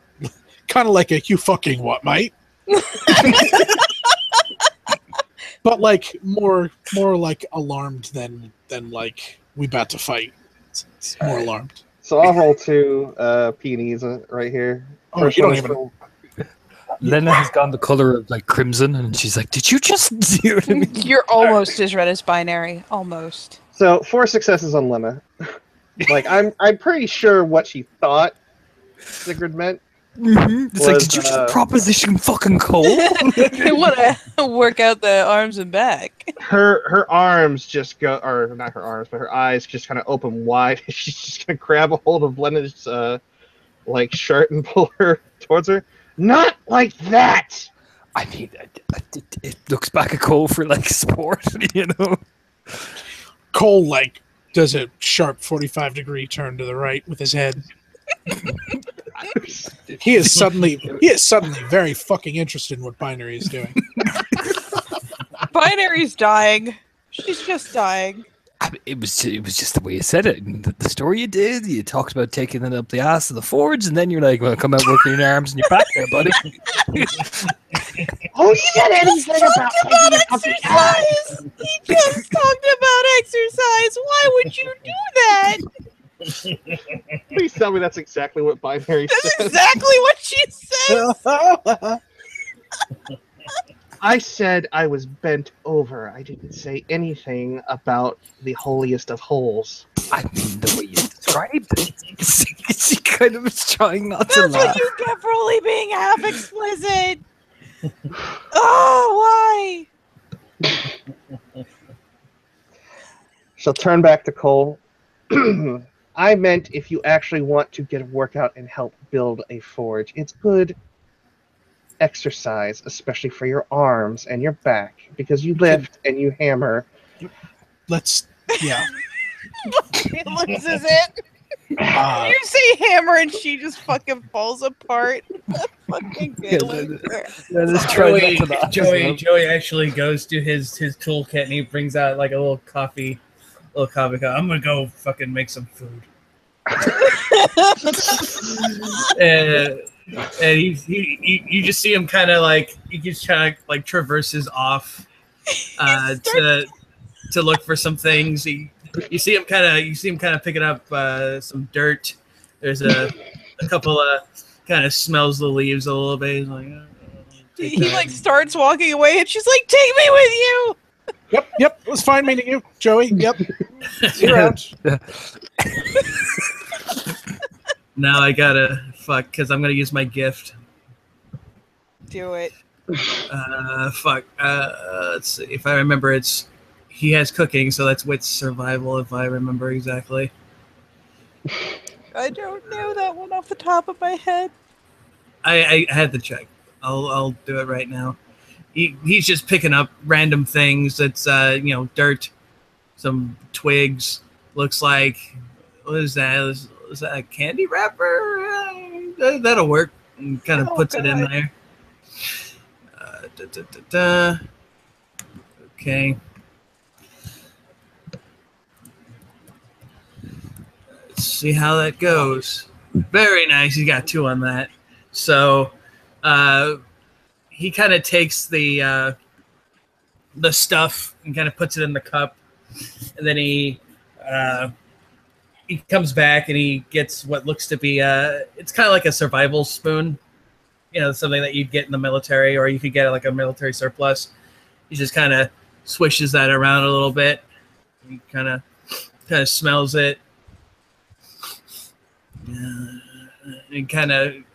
kind of like a "you fucking what, mate?" But like more like alarmed than like we about to fight. It's more alarmed. So I'll roll 2 peonies right here. Oh, First you don't one is even- for- Lena has gone the color of like crimson, and she's like, "Did you just do you know what I mean?" You're almost as red as Binary. Almost. So 4 successes on Lena. I'm pretty sure what she thought Sigurd meant. It's like, Was, did you just proposition fucking Cole? They want to work out the arms and back. her arms just go, or not her arms, but her eyes just kind of open wide. She's just gonna grab a hold of Leonard's like shirt and pull her towards her. Not like that. I mean, it looks back at Cole for like support, you know. Cole like does a sharp 45-degree turn to the right with his head. He is suddenly very fucking interested in what Binary is doing. Binary's dying. She's just dying. I mean, it was just the way you said it. And the story you did, you talked about taking it up the ass of the forge, and then you're like, well, come out working your arms and your back there, buddy. Oh, you said anything about taking it up the ass? Exercise! He just talked about exercise. Why would you do that? Please tell me that's exactly what Binary That's said. exactly what she said. I said I was bent over. I didn't say anything about the holiest of holes. I mean, the way you described it, she kind of was trying not to That's laugh. what you get for only being half explicit. Oh, why? She'll turn back to Cole. I meant if you actually want to get a workout and help build a forge, it's good exercise, especially for your arms and your back, because you lift and you hammer. Yeah. It loses it. You say hammer and she just fucking falls apart. That's fucking good. Joey actually goes to his toolkit and he brings out like a little coffee cup. I'm gonna go fucking make some food. And you just see him kind of like traverses off to look for some things. You see him kind of picking up some dirt. There's a couple of kind of smells the leaves a little bit. He's like, He like starts walking away and she's like, "Take me with you." Yep. It was fine meeting you, Joey. Yep. See you around. now I gotta fuck because I'm gonna use my gift. Do it. Fuck. Let's see. If I remember, he has cooking, so that's wits survival. If I remember exactly. I don't know that one off the top of my head. I had to check. I'll do it right now. He's just picking up random things. That's dirt, some twigs. Looks like, what is that? Is that a candy wrapper? That'll work. And kind of puts it in there. Okay. Let's see how that goes. Very nice. He got 2 on that. So, he kind of takes the stuff and kind of puts it in the cup, and then he comes back and he gets what looks to be it's kind of like a survival spoon, something that you'd get in the military, or you could get like a military surplus. He just kind of swishes that around a little bit. He kind of smells it. And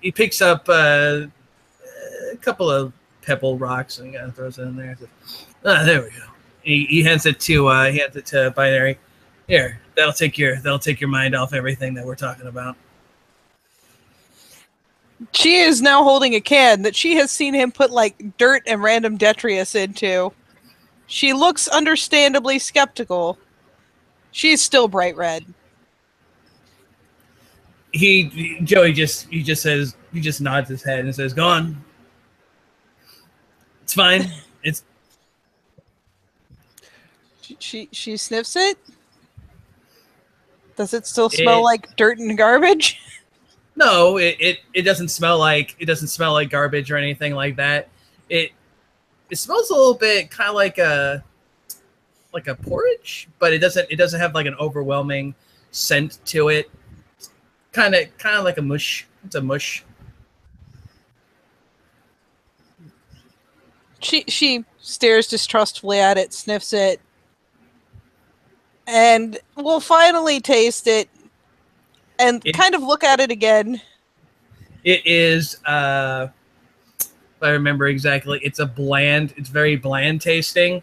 he picks up a couple of pebble rocks and kind of throws it in there. There we go. He hands it to Binary. Here, that'll take your mind off everything that we're talking about. She is now holding a can that she has seen him put like dirt and random detritus into. She looks understandably skeptical. She's still bright red. Joey just nods his head and says, "Go on. It's fine. It's." She sniffs it. Does it still smell like dirt and garbage? No, it doesn't smell like garbage or anything like that. It smells a little bit kind of like a porridge, but it doesn't have like an overwhelming scent to it. Kind of like a mush. It's a mush. She stares distrustfully at it, sniffs it, and will finally taste it and kind of look at it again. It is, if I remember exactly, it's very bland tasting,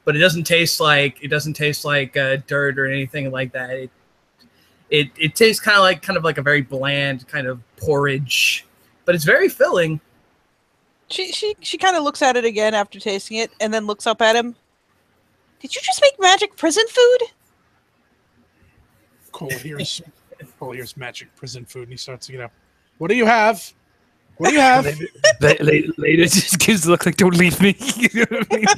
but it doesn't taste like dirt or anything like that. It tastes kind of like a very bland kind of porridge, but it's very filling. She kind of looks at it again after tasting it, and then looks up at him. Did you just make magic prison food? Cole hears magic prison food, and he starts to get up. What do you have? What do you have? Later just gives the look like, don't leave me.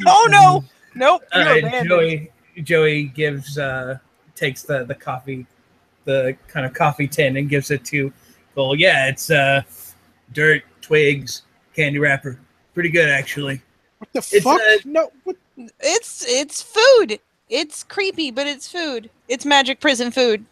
Oh no! Nope. You're abandoned. Joey takes the coffee, the kind of coffee tin, and gives it to Cole. Yeah, it's dirt, twigs, candy wrapper. Pretty good, actually. What the fuck? No. What? It's food. It's creepy, but it's food. It's magic prison food.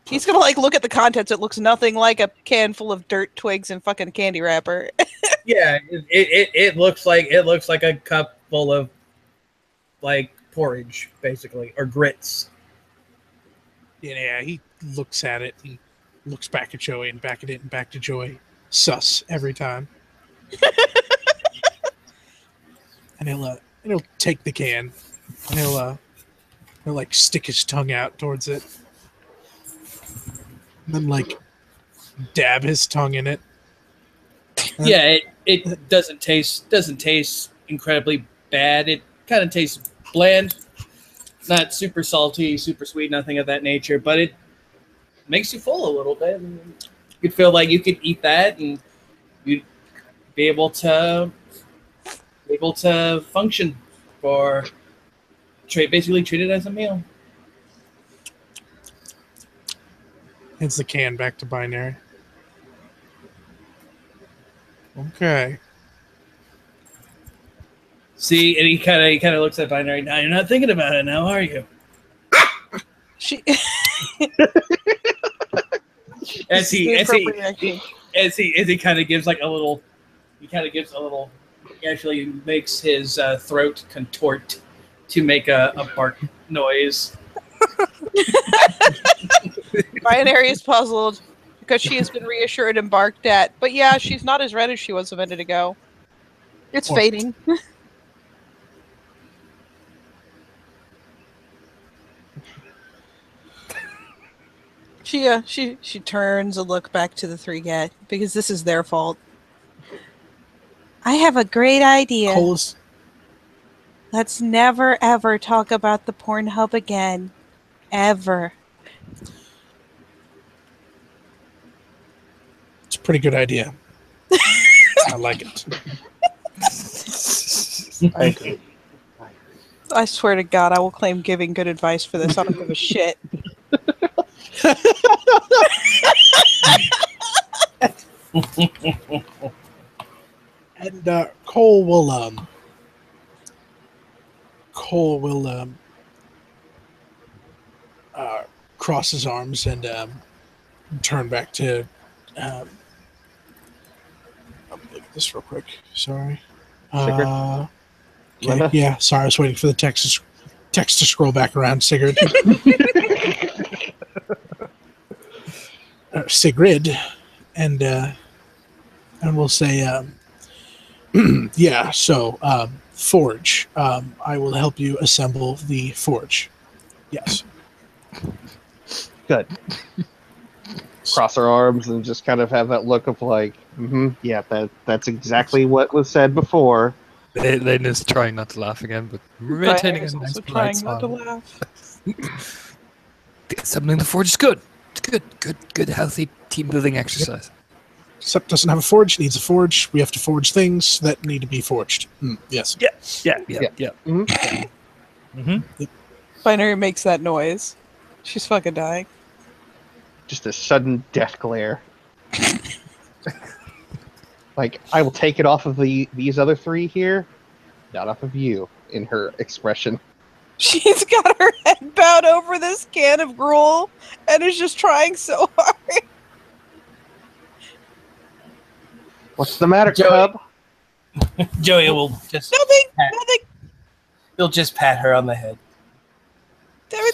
He's gonna look at the contents. It looks nothing like a can full of dirt, twigs, and fucking candy wrapper. Yeah, it looks like a cup full of porridge, basically, or grits. Yeah, he looks at it. He looks back at Joey and back at it and back to Joey. Sus every time. And he'll take the can and he'll stick his tongue out towards it. And then dab his tongue in it. Yeah, it doesn't taste incredibly bad. It kind of tastes bland, not super salty, super sweet, nothing of that nature. But it makes you full a little bit. You'd feel like you could eat that and you'd be able to function for basically treat it as a meal. Hands the can back to Binary. Okay. See, and he kind of looks at Binary. Now you're not thinking about it now, are you? She. as he kind of gives a little. He kind of gives a little. He actually makes his throat contort to make a bark noise. Binary is puzzled because she has been reassured and barked at. But yeah, she's not as red as she was a minute ago. It's fading. She turns a look back to the three guys because this is their fault. I have a great idea. Cole's. Let's never ever talk about the Pornhub again. Ever. It's a pretty good idea. I like it. I agree. I swear to God, I will claim giving good advice for this. I don't give a shit. And Cole will cross his arms and turn back to. I'll look at this real quick. Sorry. Okay. Yeah. Sorry, I was waiting for the text to scroll back around. Sigurd. Sigrid, and we'll say, yeah. So, forge. I will help you assemble the forge. Yes. Good. Cross our arms and just kind of have that look of yeah, that's exactly what was said before. Lena's trying not to laugh again, but maintaining a nice polite trying not to smile. laugh. Assembling the forge is good. It's good, healthy team building exercise. Sept doesn't have a forge, needs a forge. We have to forge things that need to be forged. Yes. Yeah. Binary makes that noise. She's fucking dying. Just a sudden death glare. I will take it off of these other three here, not off of you, in her expression. She's got her head bowed over this can of gruel and is just trying so hard. What's the matter, Joey. Cub? Joey will just Nothing. He'll just pat her on the head. Everything's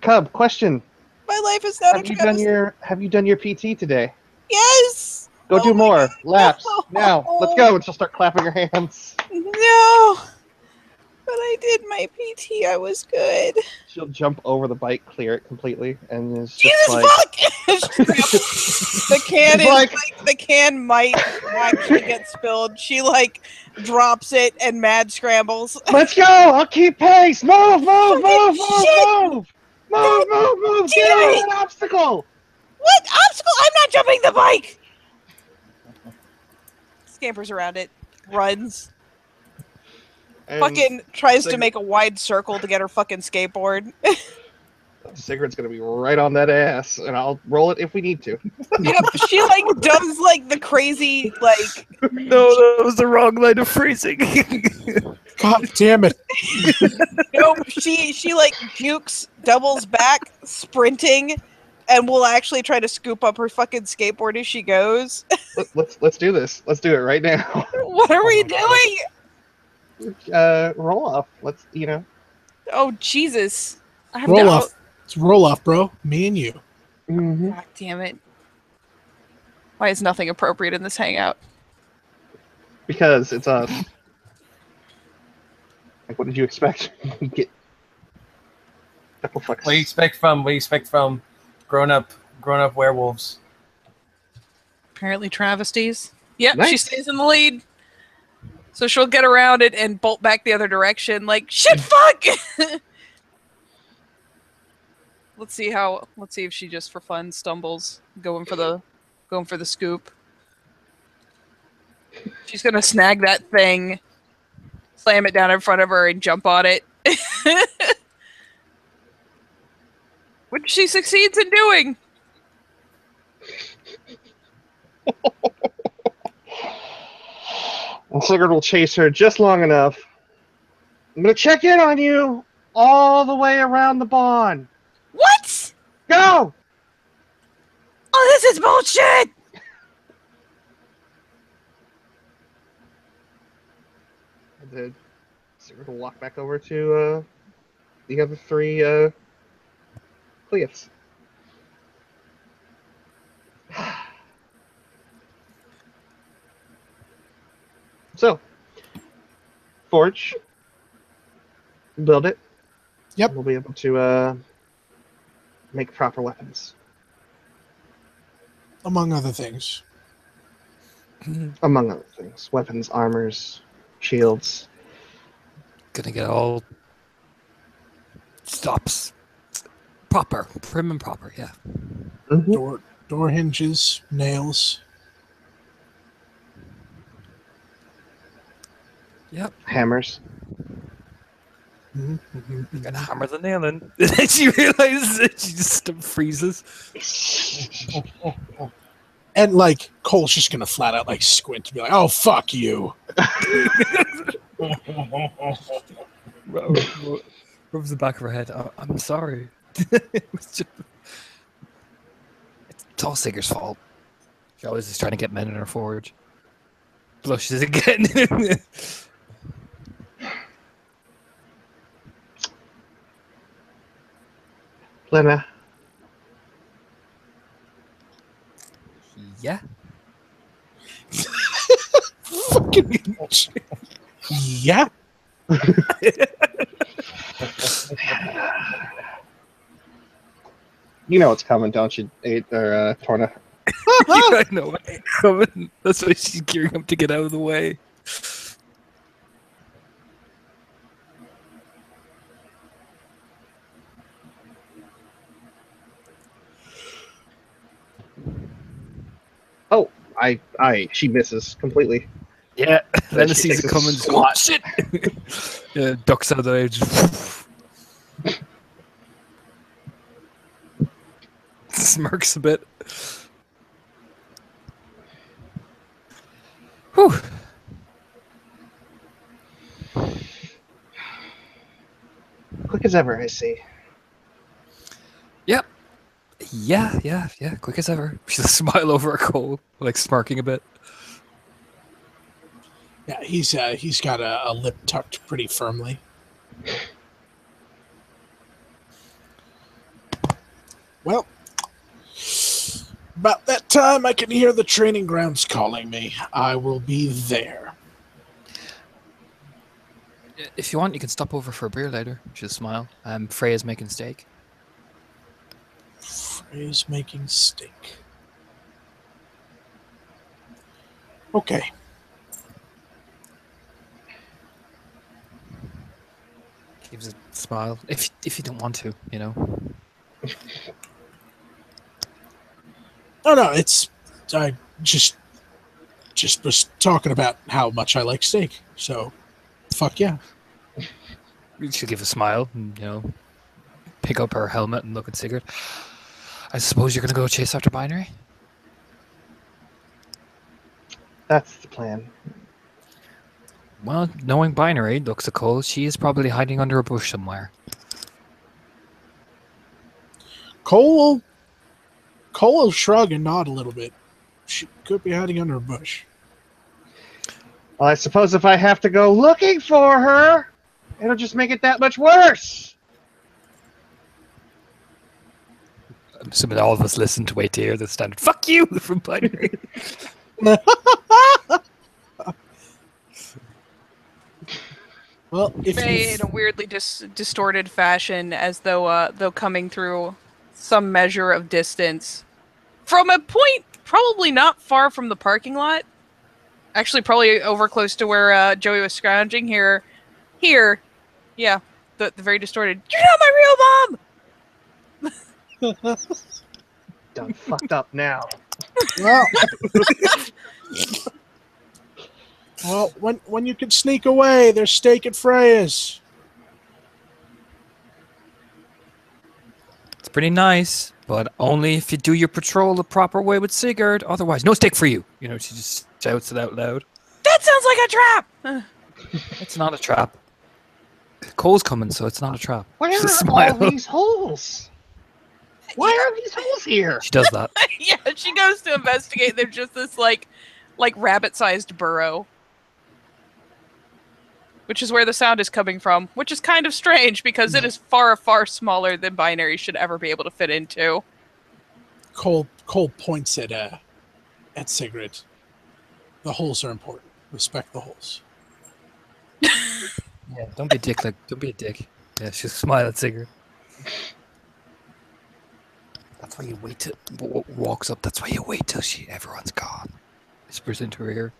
Cub, question. My life is not Have a you done travesty. your PT today? Yes. Go Oh do my more laps God. now. Let's go. And she'll start clapping her hands. No. But I did my PT. I was good. She'll jump over the bike, clear it completely, and is just Jesus like, fuck! The can She's is like- the can might actually get spilled. She like drops it and mad scrambles. "Let's go! I'll keep pace. Move, move, Fucking move, move, shit! move, move, move, move. Get damn over it! that obstacle." What obstacle? I'm not jumping the bike. Scampers around it, runs, And fucking tries to Sigrid- make a wide circle to get her fucking skateboard. Sigrid's gonna be right on that ass, and I'll roll it if we need to. Yep, she like does like the crazy like No, that was the wrong line of phrasing. God damn it. nope. She like jukes, doubles back, sprinting, and will actually try to scoop up her fucking skateboard as she goes. Let's do this. Let's do it right now. What are we doing? Roll off. Let's Oh Jesus! I have Roll to off. It's roll off, bro. Me and you. God damn it! Why is nothing appropriate in this hangout? because it's us. Like, what did you expect? You get What do you expect from grown up werewolves? Apparently travesties. Yep, she Nice. stays in the lead. So she'll get around it and bolt back the other direction like, shit, fuck! Let's see if she just for fun stumbles going for the scoop. She's gonna snag that thing, slam it down in front of her, and jump on it. Which she succeeds in doing. And Sigurd will chase her just long enough. I'm gonna check in on you all the way around the barn. What? Go! Oh, this is bullshit! And then Sigurd will walk back over to the other three Cleoths. So, forge, build it. Yep. We'll be able to make proper weapons, Among other things. among other things. Weapons, armors, shields. Gonna get all stops. Proper. Prim and proper, yeah. Door hinges, nails. Yep. Hammers. Gonna hammer the nail in. And then she realizes that she just freezes. And like Cole's just gonna flat out like squint and be like, "Oh fuck you!" Rubs the back of her head. I'm sorry. It's all Sigurd's fault. She always is trying to get men in her forge. Blushes again. Lena, Yeah. Fucking yeah. you know what's coming, don't you, Torna? I know it's coming. That's why she's gearing up to get out of the way. Oh, she misses completely. Yeah. Then She sees takes it a coming. squat. Shit. Yeah, ducks out of the way. Just smirks a bit. Whew. Quick as ever, I see. Yep. Yeah. Quick as ever. She's a smile over her Cole, like smirking a bit. Yeah, he's got a lip tucked pretty firmly. Well, about that time I can hear the training grounds calling me. I will be there. If you want, you can stop over for a beer later. She'll smile. Freya's making steak. Freya's making steak. Okay. Gives a smile. If you don't want to, you know. No, it's I just was talking about how much I like steak. So, fuck yeah. She'll give a smile and, you know, pick up her helmet and look at Sigurd. I suppose you're gonna go chase after Binary? That's the plan. Well, knowing Binary, looks at Cole, she is probably hiding under a bush somewhere. Cole will shrug and nod a little bit. She could be hiding under a bush. Well, I suppose if I have to go looking for her, it'll just make it that much worse. I'm assuming all of us listen to wait to hear the standard "fuck you" from Binary. Well, if Faye, you in a weirdly distorted fashion, as though coming through some measure of distance from a point probably not far from the parking lot. Actually, probably over close to where Joey was scrounging here. Yeah, the very distorted. You're not my real mom. Done fucked up now. well, when you can sneak away, there's steak at Freya's. It's pretty nice, but only if you do your patrol the proper way with Sigurd. Otherwise, no steak for you. You know, she just shouts it out loud. That sounds like a trap. It's not a trap. Cole's coming, so it's not a trap. Where She'll are smile. all these holes? Why are these holes here? She does that. Yeah, she goes to investigate. There's just this like rabbit-sized burrow, which is where the sound is coming from, which is kind of strange because it is far, far smaller than Binary should ever be able to fit into. Cole points at Sigrid. The holes are important. Respect the holes. Yeah, don't be a dick. Don't be a dick. Yeah, she'll smile at Sigurd. That's why you wait till walks up. That's why you wait till everyone's gone. Whispers into her ear,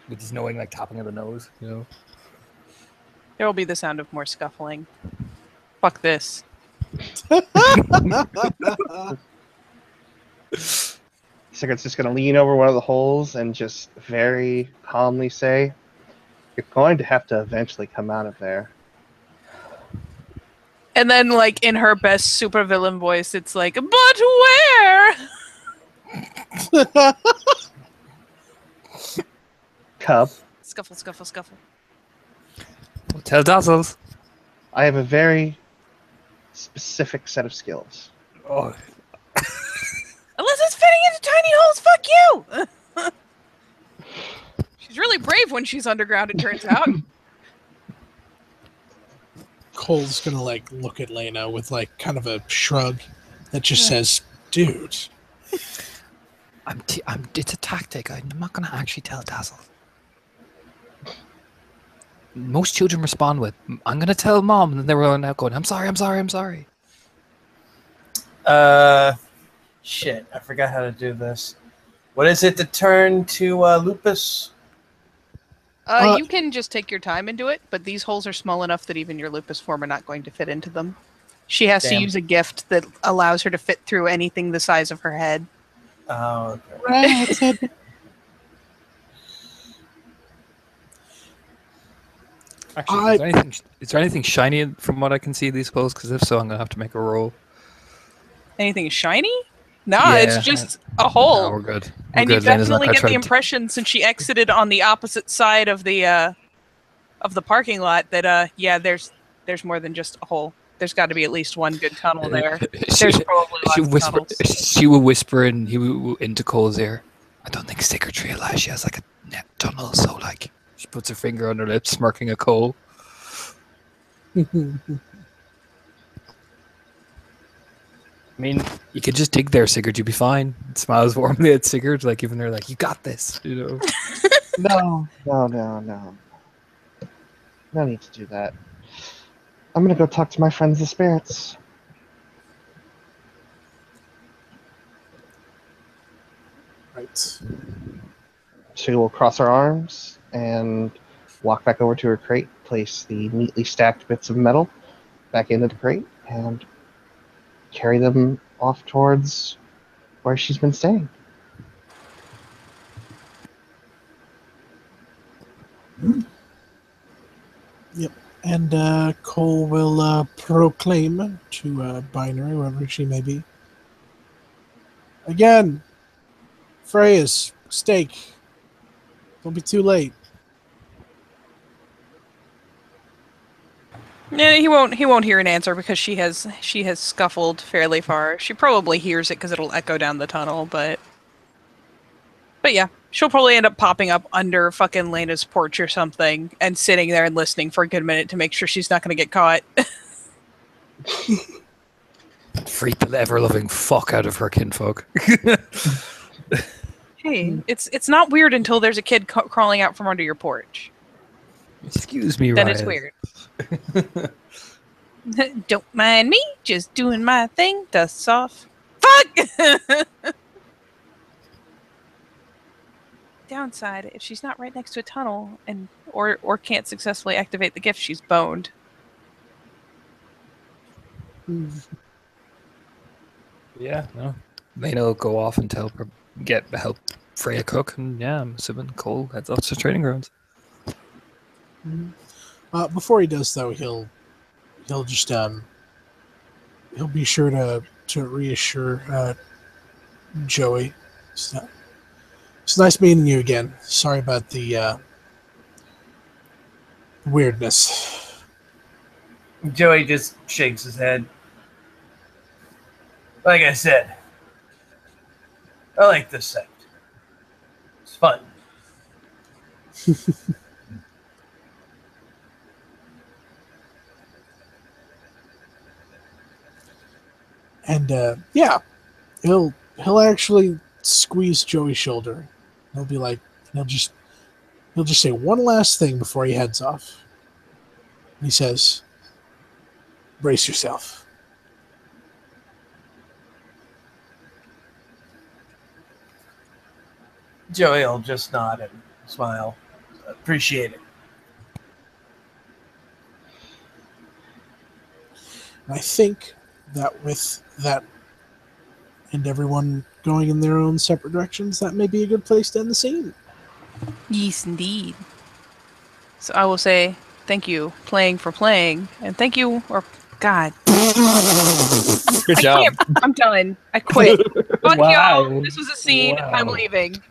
with his knowing, like tapping of the nose. You know. There will be the sound of more scuffling. Fuck this. Sigurd's just going to lean over one of the holes and just very calmly say, "You're going to have to eventually come out of there." And then, like, in her best supervillain voice, it's like, but where? Cub, Scuffle, scuffle, scuffle. Well, tell Dazzles. I have a very specific set of skills. Oh, Unless it's fitting into tiny holes, fuck you! She's really brave when she's underground, it turns out. Cole's gonna like look at Lena with like kind of a shrug that just says, "Dude." It's a tactic. I'm not going to actually tell Dazzle. Most children respond with, "I'm going to tell Mom," and then they run out going, "I'm sorry, I'm sorry, I'm sorry." Shit, I forgot how to do this. What is it to turn to lupus? You can just take your time and do it, but these holes are small enough that even your lupus form are not going to fit into them. She has to Damn. use a gift that allows her to fit through anything the size of her head. Oh, okay. Right. Actually, is there anything shiny from what I can see of these holes? Because if so, I'm going to have to make a roll. Anything shiny? No, Yeah. it's just a hole. No, we're good. We're And good. you Lena's not definitely gonna get try the to impression, since she exited on the opposite side of the parking lot, that yeah, there's more than just a hole. There's got to be at least one good tunnel there. There's probably lots of tunnels. She will whisper into Cole's ear, "I don't think Sigurd realized she has like a net tunnel, so like..." She puts her finger on her lips, smirking at Cole. I mean, you could just dig there, Sigurd. You'd be fine. Smiles warmly at Sigurd, like giving her like, "You got this," you know. No. No need to do that. I'm gonna go talk to my friends, the spirits. Right. She will cross her arms and walk back over to her crate, place the neatly stacked bits of metal back into the crate, and carry them off towards where she's been staying. Yep. And Cole will proclaim to Binary, wherever she may be. Again, Freya's steak. Don't be too late. Yeah, he won't hear an answer because she has scuffled fairly far. She probably hears it because it'll echo down the tunnel, but yeah, she'll probably end up popping up under fucking Lena's porch or something and sitting there and listening for a good minute to make sure she's not going to get caught. Freak the ever-loving fuck out of her kinfolk. Hey, it's not weird until there's a kid crawling out from under your porch. Excuse me, Then Ryan. it's weird. Don't mind me, just doing my thing. Dust's off. Fuck! Downside, if she's not right next to a tunnel and or can't successfully activate the gift, she's boned. Yeah, no. Lena will go off and help Freya cook, and yeah, I'm assuming Cole heads off to training grounds. Before he does, though, he'll just he'll be sure to reassure Joey. It's nice meeting you again. Sorry about the weirdness. Joey just shakes his head. Like I said, I like this sect. It's fun. And yeah, he'll actually squeeze Joey's shoulder. He'll be like, he'll just say one last thing before he heads off. And he says, "Brace yourself." Joey will just nod and smile. Appreciate it. And I think that with that and everyone going in their own separate directions, that may be a good place to end the scene. Yes, indeed. So I will say thank you, playing for playing, and thank you, or God. Good job. I'm done. I quit. Fuck Wow. y'all. This was a scene. Wow. I'm leaving.